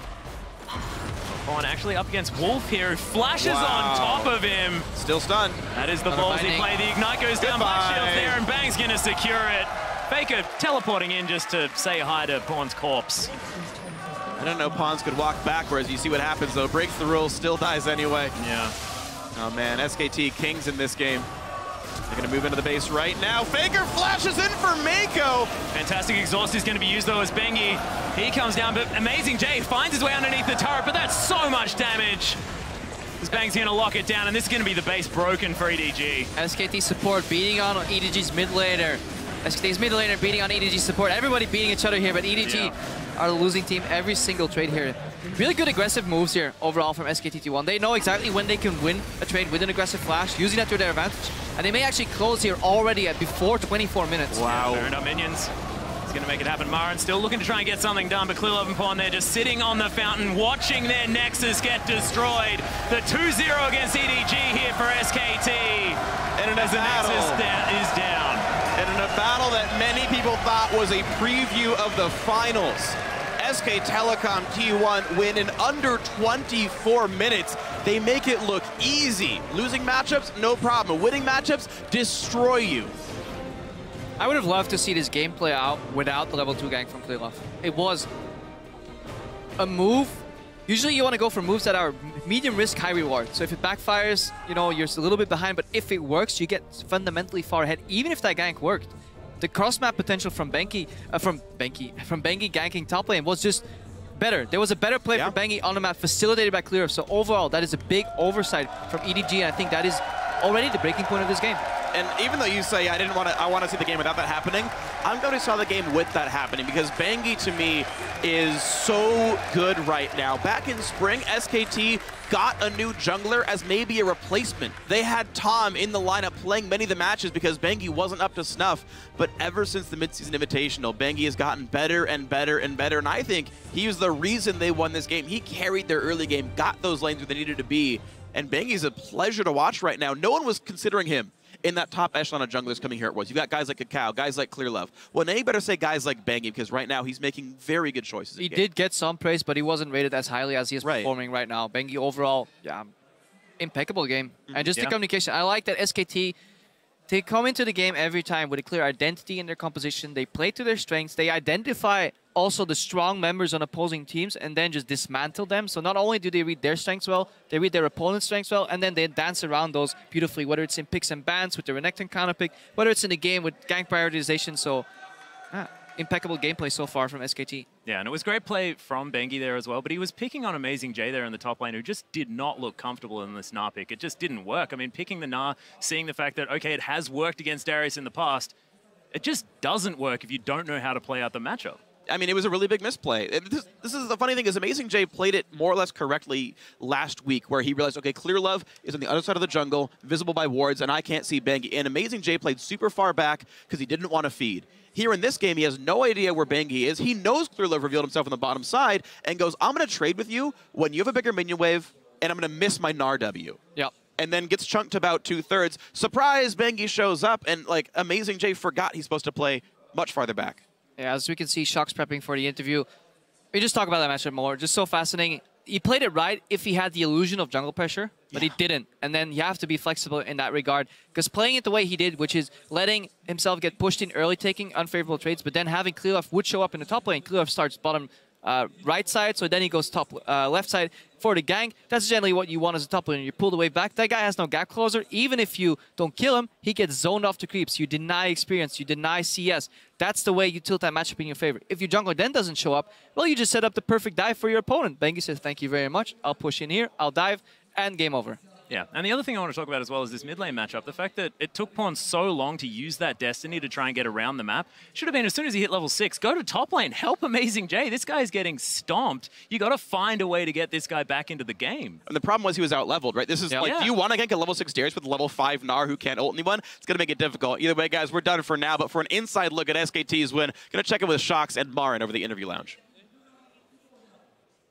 Pawn actually up against Wolf here, who flashes on top of him. Still stunned. That is the ballsy play. The Ignite goes down, Black Shield's there, and Bang's gonna secure it. Faker teleporting in just to say hi to Pawn's corpse. I don't know, Pawns could walk backwards. You see what happens though, breaks the rules, still dies anyway. Yeah. Oh man, SKT kings in this game. They're gonna move into the base right now. Faker flashes in for Mako. Fantastic exhaust is gonna be used though as Bengi. He comes down, but Amazing J finds his way underneath the turret, but that's so much damage. This Bang's gonna lock it down, and this is gonna be the base broken for EDG. SKT support beating on EDG's mid laner. SKT's mid laner beating on EDG support. Everybody beating each other here, but EDG are the losing team every single trade here. Really good aggressive moves here overall from SKT T1. They know exactly when they can win a trade with an aggressive flash, using that to their advantage. And they may actually close here already at before 24 minutes. Wow. Burned up minions. He's going to make it happen. Marin still looking to try and get something done, but Clearlove and Pawn, they're just sitting on the fountain, watching their Nexus get destroyed. The 2-0 against EDG here for SKT. And in a as the battle, Nexus is down. And in a battle that many people thought was a preview of the finals, SK Telecom T1 win in under 24 minutes. They make it look easy. Losing matchups, no problem. Winning matchups, destroy you. I would have loved to see this game play out without the level 2 gank from Clearlove. It was a move. Usually you want to go for moves that are medium risk, high reward. So if it backfires, you know, you're a little bit behind, but if it works, you get fundamentally far ahead, even if that gank worked. The cross-map potential from Bengi ganking top lane was just better. There was a better play for Bengi on the map, facilitated by Clearlove. So overall, that is a big oversight from EDG, and I think that is already the breaking point of this game. And even though you say I want to see the game without that happening, I'm glad we saw the game with that happening, because Bengi to me is so good right now. Back in spring, SKT got a new jungler as maybe a replacement. They had Tom in the lineup playing many of the matches because Bengi wasn't up to snuff. But ever since the midseason invitational, Bengi has gotten better and better and better. And I think he was the reason they won this game. He carried their early game, got those lanes where they needed to be. And Bengi's a pleasure to watch right now. No one was considering him in that top echelon of junglers coming here it was. You've got guys like Kakao, guys like Clearlove. Well, now you better say guys like Bengi, because right now he's making very good choices. He did get some praise, but he wasn't rated as highly as he is performing right now. Bengi overall, impeccable game. And just the communication. I like that SKT, they come into the game every time with a clear identity in their composition. They play to their strengths. They identify also the strong members on opposing teams and then just dismantle them. So not only do they read their strengths well, they read their opponent's strengths well, and then they dance around those beautifully, whether it's in picks and bans with the Renekton counterpick, whether it's in the game with gank prioritization. So impeccable gameplay so far from SKT. Yeah, and it was great play from Bengi there as well, but he was picking on Amazing J there in the top lane, who just did not look comfortable in this Gnar pick. It just didn't work. I mean, picking the Gnar, seeing the fact that, okay, it has worked against Darius in the past, it just doesn't work if you don't know how to play out the matchup. I mean, it was a really big misplay. This is the funny thing is Amazing J played it more or less correctly last week, where he realized, okay, Clearlove is on the other side of the jungle, visible by wards, and I can't see Bengi. And Amazing J played super far back because he didn't want to feed. Here in this game, he has no idea where Bengi is. He knows Clearlove revealed himself on the bottom side and goes, I'm going to trade with you when you have a bigger minion wave, and I'm going to miss my Gnar W. Yep. And then gets chunked about 2/3. Surprise, Bengi shows up, and like Amazing J forgot he's supposed to play much farther back. Yeah, as we can see, Shock's prepping for the interview. We just talk about that matchup more. Just so fascinating. He played it right if he had the illusion of jungle pressure, but he didn't. And then you have to be flexible in that regard. Because playing it the way he did, which is letting himself get pushed in early, taking unfavorable trades, but then having Clearlove would show up in the top lane. Clearlove starts bottom right side, so then he goes top left side for the gank. That's generally what you want as a top laner. You pull the wave back. That guy has no gap closer. Even if you don't kill him, he gets zoned off to creeps. You deny experience. You deny CS. That's the way you tilt that matchup in your favor. If your jungler then doesn't show up, well, you just set up the perfect dive for your opponent. Bengi says, thank you very much. I'll push in here. I'll dive. And game over. Yeah, and the other thing I want to talk about as well is this mid lane matchup. The fact that it took Pawn so long to use that Destiny to try and get around the map. Should have been as soon as he hit level 6, go to top lane, help Amazing J. This guy's getting stomped. You got to find a way to get this guy back into the game. And the problem was he was out-leveled, right? This is like, do you want to gank a level 6 Darius with a level 5 Gnar who can't ult anyone? It's going to make it difficult. Either way, guys, we're done for now. But for an inside look at SKT's win, going to check in with Shocks and Marin over the interview lounge.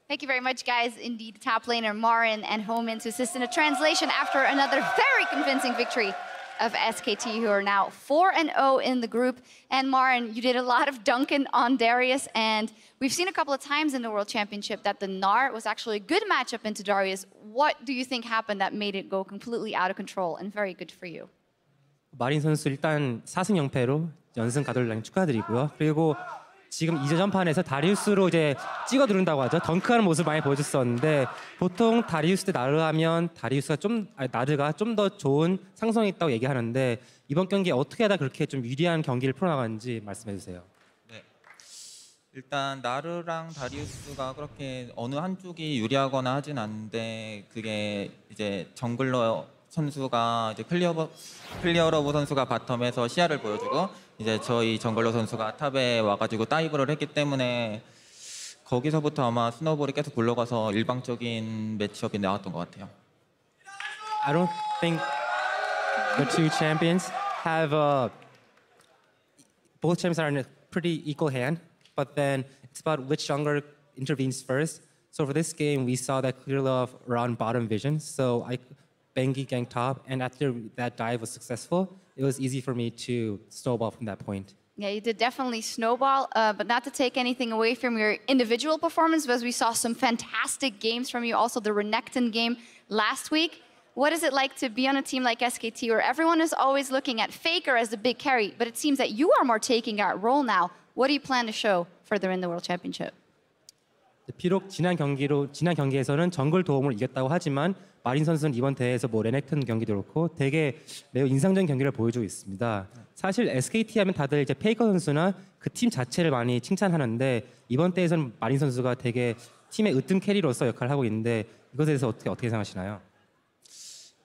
Thank you very much, guys. Indeed, top laner Marin and Homan to assist in a translation after another very convincing victory of SKT, who are now 4-0 in the group. And Marin, you did a lot of dunking on Darius, and we've seen a couple of times in the World Championship that the Gnar was actually a good matchup into Darius. What do you think happened that made it go completely out of control and very good for you? 마린 선수 일단 4승 0패로 연승 가돌라인 축하드리고요. 그리고 지금 2전판에서 다리우스로 이제 찍어 누른다고 하죠. 덩크하는 모습을 많이 보여줬었는데 보통 다리우스 대 나르 하면 다리우스가 나르가 좀 더 좋은 상성이 있다고 얘기하는데 이번 경기에 어떻게 하다 그렇게 좀 유리한 경기를 풀어나가는지 말씀해 주세요. 네. 일단 나르랑 다리우스가 그렇게 어느 한쪽이 유리하거나 하진 않는데 그게 이제 정글러 선수가 이제 클리어러브 선수가 바텀에서 시야를 보여주고 이제 저희 정글러 선수가 탑에 와가지고 다이브를 했기 때문에 거기서부터 아마 스노볼이 계속 굴러가서 일방적인 매치업이 나왔던 것 같아요. I don't think the two champions have both champions are in a pretty equal hand, but then it's about which jungler intervenes first. So for this game, we saw that clear love around bottom vision. So Bengi ganked top, and after that dive was successful, it was easy for me to snowball from that point. Yeah, you did definitely snowball, but not to take anything away from your individual performance, because we saw some fantastic games from you. Also, the Renekton game last week. What is it like to be on a team like SKT, where everyone is always looking at Faker as the big carry, but it seems that you are more taking that role now? What do you plan to show further in the World Championship? 비록 지난 경기에서는 정글 도움을 이겼다고 하지만 마린 선수는 이번 대회에서 뭐 레넥턴 경기도 그렇고 되게 매우 인상적인 경기를 보여주고 있습니다. 사실 SKT 하면 다들 이제 페이커 선수나 그 팀 자체를 많이 칭찬하는데 이번 대회에서는 마린 선수가 되게 팀의 으뜸 캐리로서 역할을 하고 있는데 이것에 대해서 어떻게 생각하시나요?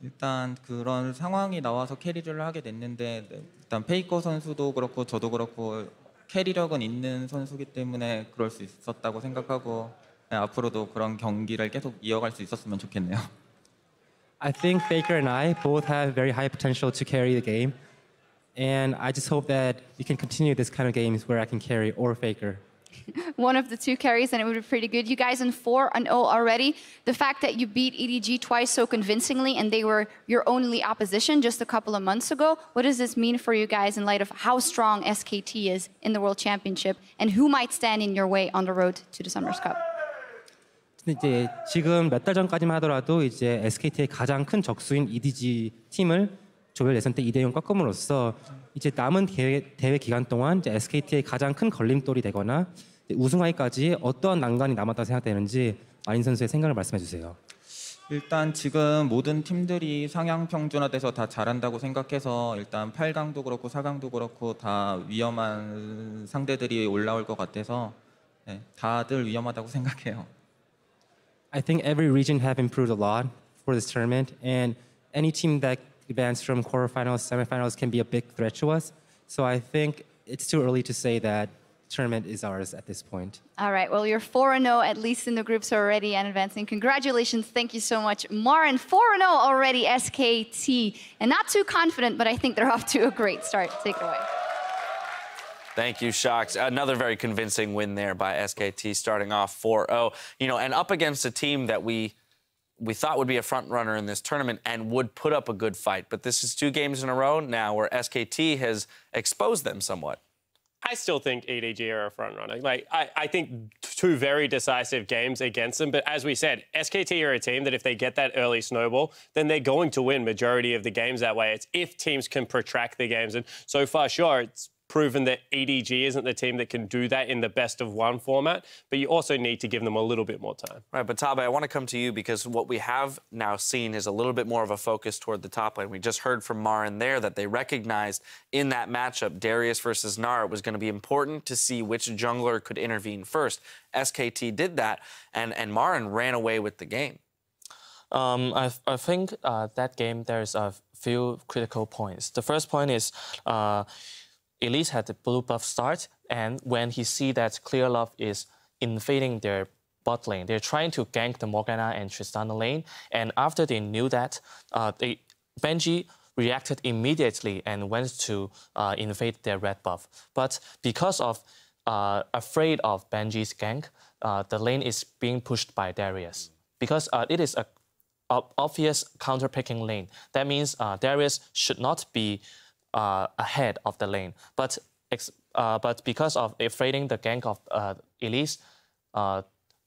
일단 그런 상황이 나와서 캐리를 하게 됐는데 일단 페이커 선수도 그렇고 저도 그렇고 캐리력은 있는 선수기 때문에 그럴 수 있었다고 생각하고 앞으로도 그런 경기를 계속 이어갈 수 있었으면 좋겠네요. I think Faker and I both have very high potential to carry the game, and I just hope that we can continue this kind of games where I can carry or Faker. One of the two carries, and it would be pretty good. You guys in 4-0 already. The fact that you beat EDG twice so convincingly, and they were your only opposition just a couple of months ago. What does this mean for you guys in light of how strong SKT is in the World Championship, and who might stand in your way on the road to the Summers Cup? 이제 지금 몇 달 전까지만 하더라도 이제 SKT의 가장 큰 적수인 EDG 팀을 조별 예선 때 2대0 꺾음으로써 이제 남은 대회 기간 동안 이제 SKT의 가장 큰 걸림돌이 되거나 우승하기까지 어떠한 난관이 남았다고 생각되는지 마린 선수의 생각을 말씀해 주세요. 일단 지금 모든 팀들이 상향 평준화돼서 다 잘한다고 생각해서 일단 8강도 그렇고 4강도 그렇고 다 위험한 상대들이 올라올 것 같아서 다들 위험하다고 생각해요. I think every region have improved a lot for this tournament, and any team that advanced from quarterfinals, semifinals can be a big threat to us. So I think it's too early to say that tournament is ours at this point. All right, well, you're 4-0, at least in the groups already, and advancing. Congratulations, thank you so much. Marin, 4-0 already, SKT. And not too confident, but I think they're off to a great start. Take it away. Thank you, Shocks. Another very convincing win there by SKT, starting off 4-0. You know, and up against a team that we thought would be a front runner in this tournament and would put up a good fight. But this is 2 games in a row now where SKT has exposed them somewhat. I still think EDG are a front runner. Like I think 2 very decisive games against them. But as we said, SKT are a team that if they get that early snowball, then they're going to win majority of the games that way. It's if teams can protract the games. And so far, sure, it's proven that EDG isn't the team that can do that in the best of 1 format, but you also need to give them a little bit more time. Right, but Tabe, I want to come to you because what we have now seen is a little bit more of a focus toward the top lane. We just heard from Marin there that they recognized in that matchup, Darius versus Gnar, it was going to be important to see which jungler could intervene first. SKT did that, and Marin ran away with the game. I think that game there's a few critical points. The first point is Elise had the blue buff start, and when he see that Clear Love is invading their bot lane, they're trying to gank the Morgana and Tristana lane, and after they knew that, Benji reacted immediately and went to invade their red buff. But because of afraid of Benji's gank, the lane is being pushed by Darius. Because it is a obvious counter-picking lane. That means Darius should not be ahead of the lane. But because of afraiding the gank of Elise, the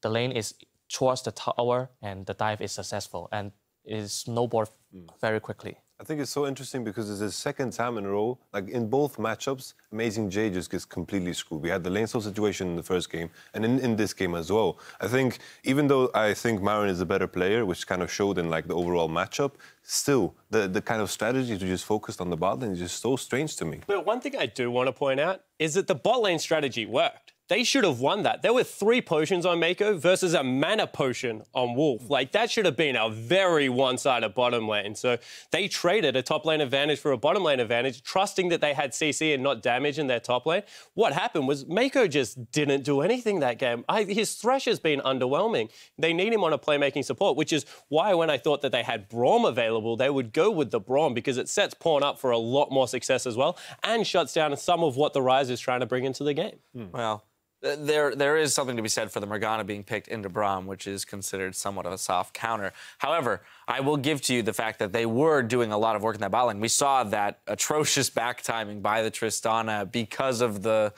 lane is towards the tower and the dive is successful and is snowballed very quickly. I think it's so interesting because it's the second time in a row, like in both matchups, Amazing J just gets completely screwed. We had the lane stall situation in the first game and in this game as well. I think even though I think Marin is a better player, which kind of showed in like the overall matchup, still the kind of strategy to just focus on the bot lane is just so strange to me. But one thing I do want to point out is that the bot lane strategy worked. they should have won that. There were 3 potions on Mako versus a mana potion on Wolf. Like, that should have been a very one-sided bottom lane. So they traded a top lane advantage for a bottom lane advantage, trusting that they had CC and not damage in their top lane. What happened was Mako just didn't do anything that game. His Thresh has been underwhelming. They need him on a playmaking support, which is why when I thought that they had Braum available, they would go with the Braum because it sets Pawn up for a lot more success as well and shuts down some of what the Rise is trying to bring into the game. Well, there is something to be said for the Morgana being picked into Braum, which is considered somewhat of a soft counter. However, I will give to you the fact that they were doing a lot of work in that bot lane. We saw that atrocious back timing by the Tristana because of the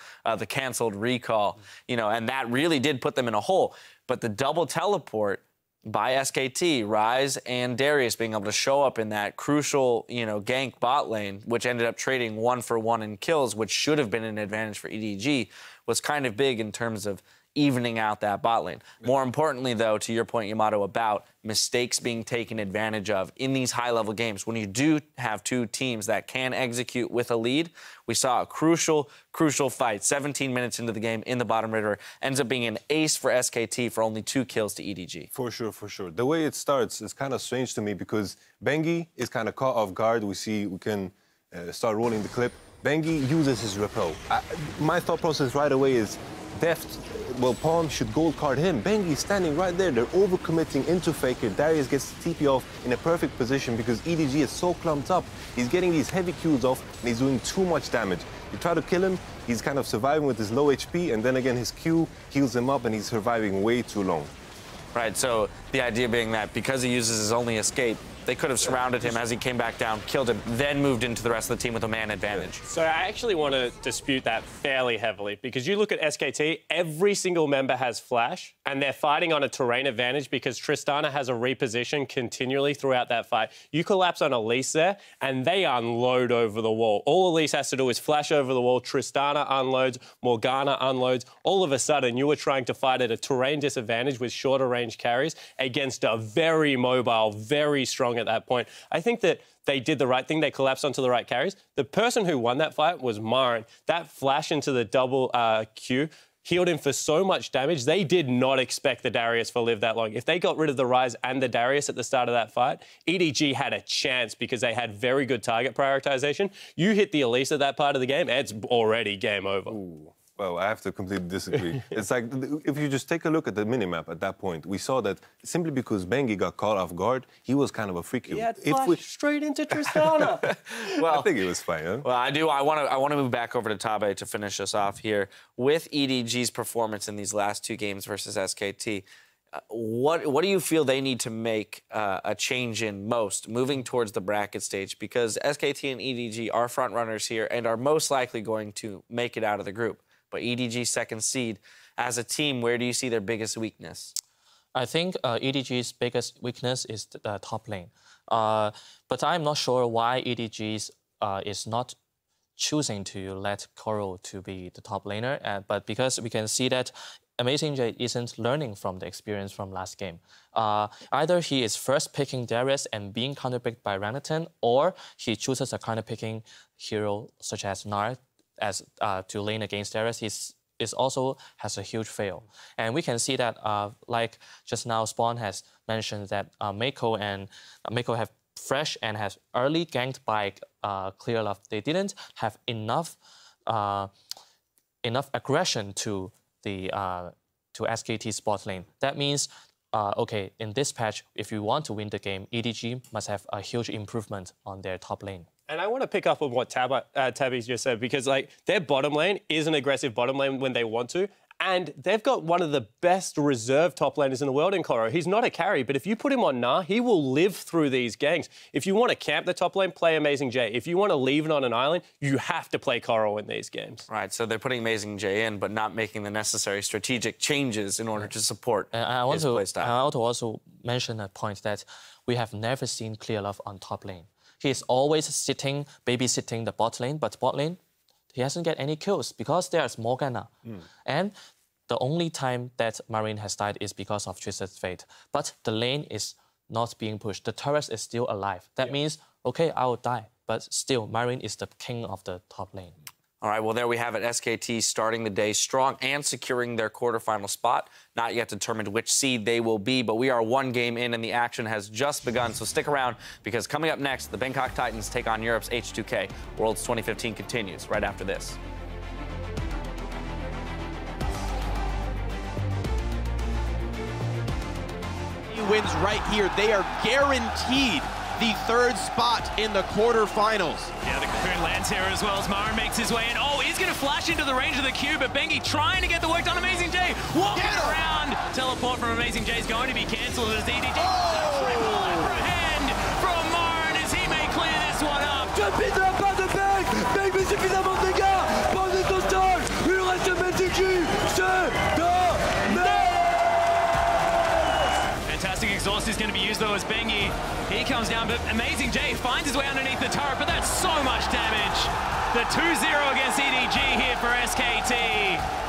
canceled recall, you know, and that really did put them in a hole. But the double teleport by SKT, Rise and Darius being able to show up in that crucial, you know, gank bot lane, which ended up trading 1-for-1 in kills, which should have been an advantage for EDG, was kind of big in terms of evening out that bot lane. More importantly, though, to your point, Yamato, about mistakes being taken advantage of in these high-level games, when you do have 2 teams that can execute with a lead, we saw a crucial fight 17 minutes into the game in the bottom river. Ends up being an ace for SKT for only 2 kills to EDG. For sure, for sure. The way it starts is kind of strange to me because Bengi is kind of caught off guard. We can start rolling the clip. Bengi uses his repel. My thought process right away is Pawn should gold card him. Bengi's standing right there. They're overcommitting into Faker. Darius gets TP off in a perfect position because EDG is so clumped up. He's getting these heavy Qs off and he's doing too much damage. You try to kill him, he's kind of surviving with his low HP, and then again his Q heals him up and he's surviving way too long. Right, so the idea being that because he uses his only escape, they could have surrounded him as he came back down, killed him, then moved into the rest of the team with a man advantage. So I actually want to dispute that fairly heavily because you look at SKT, every single member has flash and they're fighting on a terrain advantage because Tristana has a reposition continually throughout that fight. You collapse on Elise there and they unload over the wall. All Elise has to do is flash over the wall, Tristana unloads, Morgana unloads. All of a sudden, you were trying to fight at a terrain disadvantage with shorter range carries against a very mobile, very strong at that point. I think that they did the right thing. They collapsed onto the right carries. The person who won that fight was Marin. That flash into the double Q healed him for so much damage. They did not expect the Darius to live that long. If they got rid of the Rise and the Darius at the start of that fight, EDG had a chance because they had very good target prioritization. You hit the Elise at that part of the game, it's already game over. Ooh. Well, I have to completely disagree. It's like, if you just take a look at the minimap at that point, we saw that simply because Bengi got caught off guard, he was kind of a freak. He had flashed straight into Tristana. Well, I think it was fine, huh? Well, I want to move back over to Tabe to finish us off here. With EDG's performance in these last 2 games versus SKT, what do you feel they need to make a change in most moving towards the bracket stage? Because SKT and EDG are front runners here and are most likely going to make it out of the group. But EDG's second seed, as a team, where do you see their biggest weakness? I think EDG's biggest weakness is the top lane. But I'm not sure why EDG is not choosing to let Koro to be the top laner. But because we can see that Amazing J isn't learning from the experience from last game. Either he is first picking Darius and being counterpicked by Renekton, or he chooses a counterpicking hero such as Nar as to lane against Darius. Is also has a huge fail. And we can see that, like just now Spawn has mentioned that Mako have fresh and has early ganked by Clear Love. They didn't have enough aggression to the to SKT's bot lane. That means, okay, in this patch, if you want to win the game, EDG must have a huge improvement on their top lane. And I want to pick up on what Tabby's just said, because like their bottom lane is an aggressive bottom lane when they want to, and they've got one of the best reserve top laners in the world in Koro. He's not a carry, but if you put him on Nah, he will live through these ganks. If you want to camp the top lane, play Amazing J. If you want to leave it on an island, you have to play Koro in these games. Right, so they're putting Amazing J in, but not making the necessary strategic changes in order to support his playstyle. I want to also mention a point that we have never seen Clear Love on top lane. He is always sitting, babysitting the bot lane, but bot lane, he hasn't get any kills because there's Morgana. And the only time that Marine has died is because of Twisted Fate. But the lane is not being pushed. The turret is still alive. That means, okay, I will die. But still, Marine is the king of the top lane. All right, well, there we have it. SKT starting the day strong and securing their quarterfinal spot. Not yet determined which seed they will be, but we are one game in and the action has just begun. So stick around because coming up next, the Bangkok Titans take on Europe's H2K. Worlds 2015 continues right after this. Wins right here. They are guaranteed the third spot in the quarterfinals. Yeah, the Cocoon lands here as well as Marin makes his way in. Oh, he's going to flash into the range of the cube, but Bengi trying to get the work done. Amazing J walking around. Teleport from Amazing J is going to be cancelled as EDG. Triple hand from Marin as he may clear this one up. Jumping de la part de Bang. Bang met suffisamment de dégâts. Bandit au sol. Il reste Amazing J. Fantastic exhaust is going to be used though as Bengi. He comes down, but Amazing J finds his way underneath the turret, but that's so much damage. The 2-0 against EDG here for SKT.